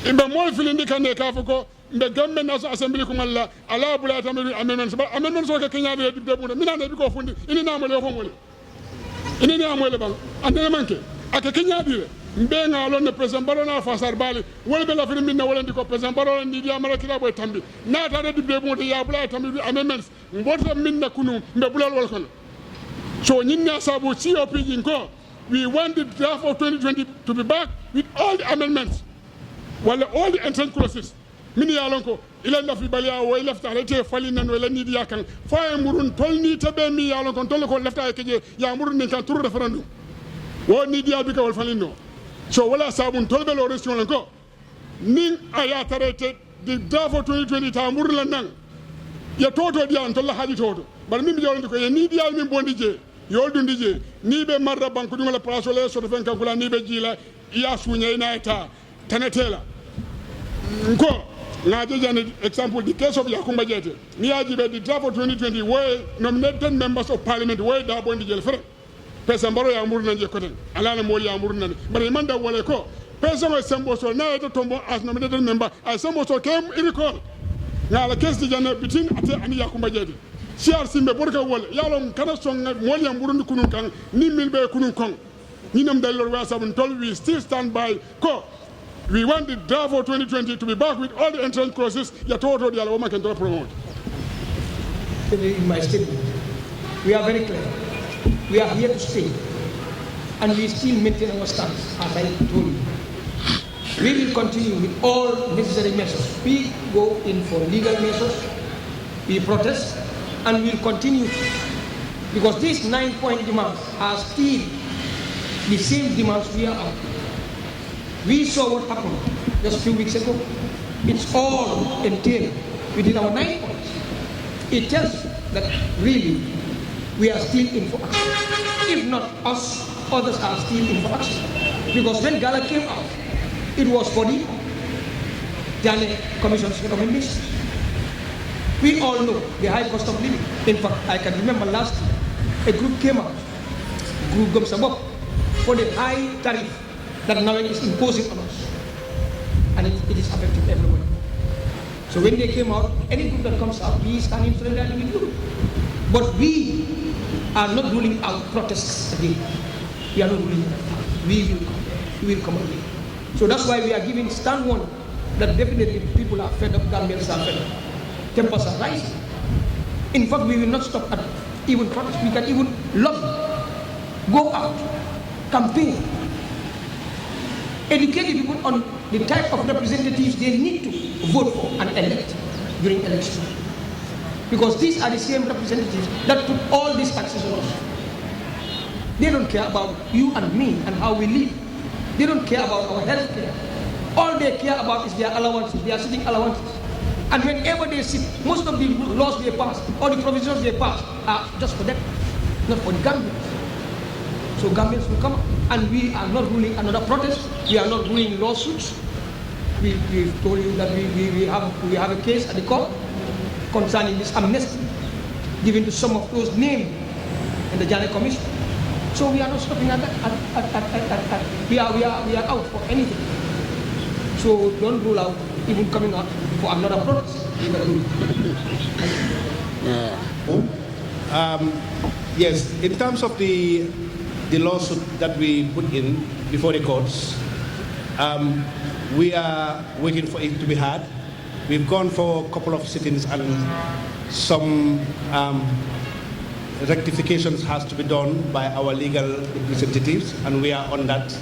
imbe mo filin di kande ka foko mbe Gambia national assembly kuma la ala bula tambi amendments bar amendments so ka kenya be de mo mina ne bi ko fundi ini na mo le ko mo le ini ni amole bang ande manke aka kenya dire mbenga lon president barona fasar bali wala be la fi minna wala ndiko president barona ndi dia mara kila boy tambi na ta de be mo de ya bula tambi amendments mbota minna kunu mbe bulal wal kono so nyinna sabu COP jinko we want the draft of 2020 to be back with all the amendments wala all the entrance clauses mini ya lonko ila la fi balia o ila fta rete fali nan wala ni dia kan fa murun tolni tabe mi ya lonko tol ko lefta ke ya murun ni kan turu referendum wo ni dia bi ka wal falino so wala sabun tolbe lo restion lonko nin aya tarete the draft of 2020 ta murun lan nan ya toto dia on tolla haji toto bar min bi jawlante ko ya ni dia min bondi je yol dundi je ni be marra banku dum la place le so fen kan kula ni be jila ya sunya ina ta tanetela nko na jejani example the case of Yakumba Jete ni ajibe the draft of 2020 where nominated members of parliament where da bondi jel fere pesa mbaro ya murna je koten ala na moli ya murna bare manda wala ko pesa mo sembo so na to tombo as nominated member as sembo so kem iriko na la case jana between ate ani Yakumba Jete siar simbe borka wala yalon kana songa moli ya murna kunun kan ni milbe kunun kon ni nam dalor wa sabun tol we still stand by ko. We want the draft for 2020 to be back with all the entrance clauses. Yatoto the Alabama can promote. In my statement, we are very clear. We are here to stay, and we still maintain our stance, as I told you. We will continue with all necessary measures. We go in for legal measures. We protest and we will continue to, because these 9-point demands are still the same demands we are on. We saw what happened just a few weeks ago. It's all entailed within our 9 points. It tells you that really we are still in for action. If not us, others are still in for action. Because when Gala came out, it was for the Janneh Commission's recommendation. We all know the high cost of living. In fact, I can remember last year, a group came out, Group Gumsabop, for the high tariff that now is imposing on us. And it is affecting everybody. So when they came out, any group that comes out, we stand in solidarity with you. But we are not ruling out protests again. We are not ruling it out. We will come again. So that's why we are giving stand one that definitely people are fed up, Gambians are fed up. Tempers are rising. In fact, we will not stop at even protest. We can even lobby, go out, campaign, educate the people on the type of representatives they need to vote for and elect during election. Because these are the same representatives that put all these taxes on us. They don't care about you and me and how we live. They don't care about our health care. All they care about is their allowances, their sitting allowances. And whenever they sit, most of the laws they pass, or the provisions they pass, are just for them, not for the Gambians. So Gambians will come up, and we are not ruling another protest. We are not ruling lawsuits. We've told you that we have a case at the court concerning this amnesty given to some of those named in the Janneh Commission. So we are not stopping at that. We are out for anything. So don't rule out even coming out for another protest. Yes, in terms of the lawsuit that we put in before the courts, we are waiting for it to be heard. We've gone for a couple of sittings and some rectifications has to be done by our legal representatives, and we are on that.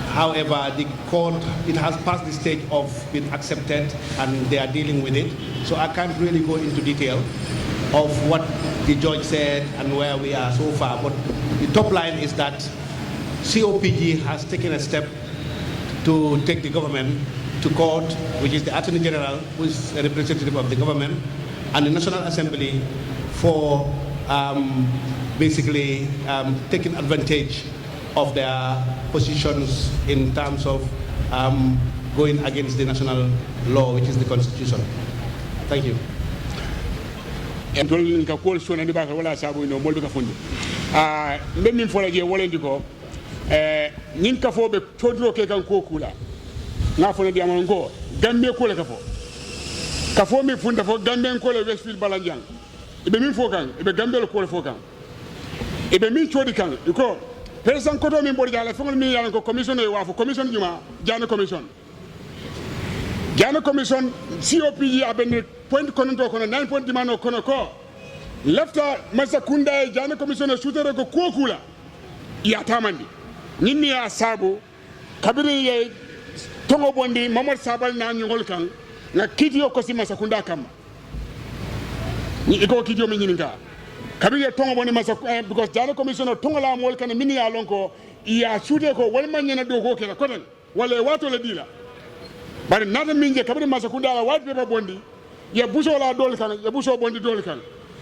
However, the court, it has passed the stage of being accepted and they are dealing with it. So I can't really go into detail of what the judge said and where we are so far. But the top line is that COPG has taken a step to take the government to court, which is the Attorney General, who is a representative of the government, and the National Assembly for basically taking advantage of their positions in terms of going against the national law, which is the Constitution. Thank you. Gambia ko le ka fo mi funda fo Gambian ko le Westfield Balanjang ibe min fo kan ibe Gambia ko le fo kan ibe min chodi kan ko president ko to min bodi jala fo mi yalan ko commission e wa fo commission juma Janneh commission COPG abene point konto kono 9 point dimano kono ko lefta masakunda e Janneh commission shooter ko kokula ya tamandi ninni ya sabu kabiri ye tongo bondi Mamad Sabal na nyongol kan na kitiyo ko si masakunda kama ni iko kitiyo mi nyininga kabiri ye tongo bondi because Janneh commission tongo la mol kan mini ya lonko ya shude ko wal man nyana do ko kela kodan wala wato la dila bari nata minje kabiri masakunda la wat be bondi ya buso la dol kan ya buso bondi dol kan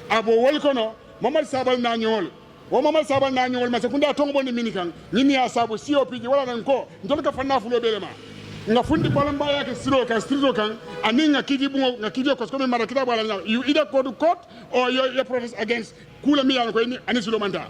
abo wol kono Mamad Sabal na nyongol wo Mamad Sabal na nyongol masakunda tongo bondi mini kan nini ya sabu COPG wala nan ko ndol ka fanna fulo belema nga fundi balamba yake siro kan strito kan ani nga kiji bungo nga kiji ko ko mara kitabu ala you either go to court or you protest against kula mi yana ko ani silo manta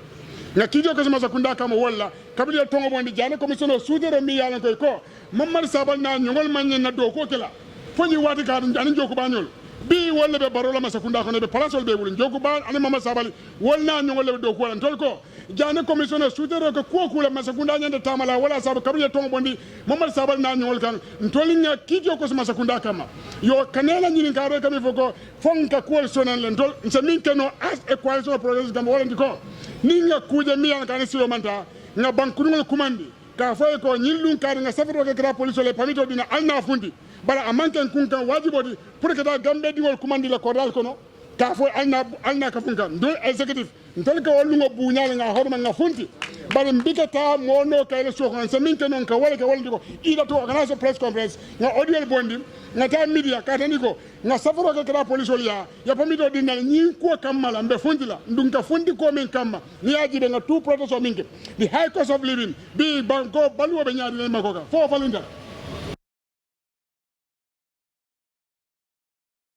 nga kiji ko sama sakunda kama wala kabili tongo bondi Janneh commission sudere mi yana ko Mamad Sabal na nyongol manye na do ko kala foni wati ka ani joko banyol bi wala be barola masakunda ko be palasol be wulin joko ba ani Mamad Sabal wala nyongol do ko lan tol ko Janneh commission sudere ko kula masakunda nyande tamala wala sabu kabili tongo bondi Mamad Sabal na nyol kan ntolinga kidjo ko sama sakunda kama yo kanela nyini kare kami foko fonka ko sonan len tol nsamin keno as a coalition of progress gam wala ndiko ninga kuje miyan kan silo manta nga bankunu kumandi ka foy ko nyillun kare nga safaro ke gra police le pamito dina alna fundi bala amanken kunkan wajibodi pour que da gambe dingol kumandi la ko dal kono ka fo alna ka funka do executive ntol ka walungo buñala nga horma nga funti bare mbikata mono ka ele sokon sa min kenon ka wala diko ida to organize press conference nga audio bondi nga ta media ka tani ko nga safaro ka kala police ya pamito dinal nyi ko kamala mbe funti la ndum ka funti ko men kamma ni ajibe nga two protocol minke the high cost of living bi banko baluwo be nyaadi le makoka fo falinta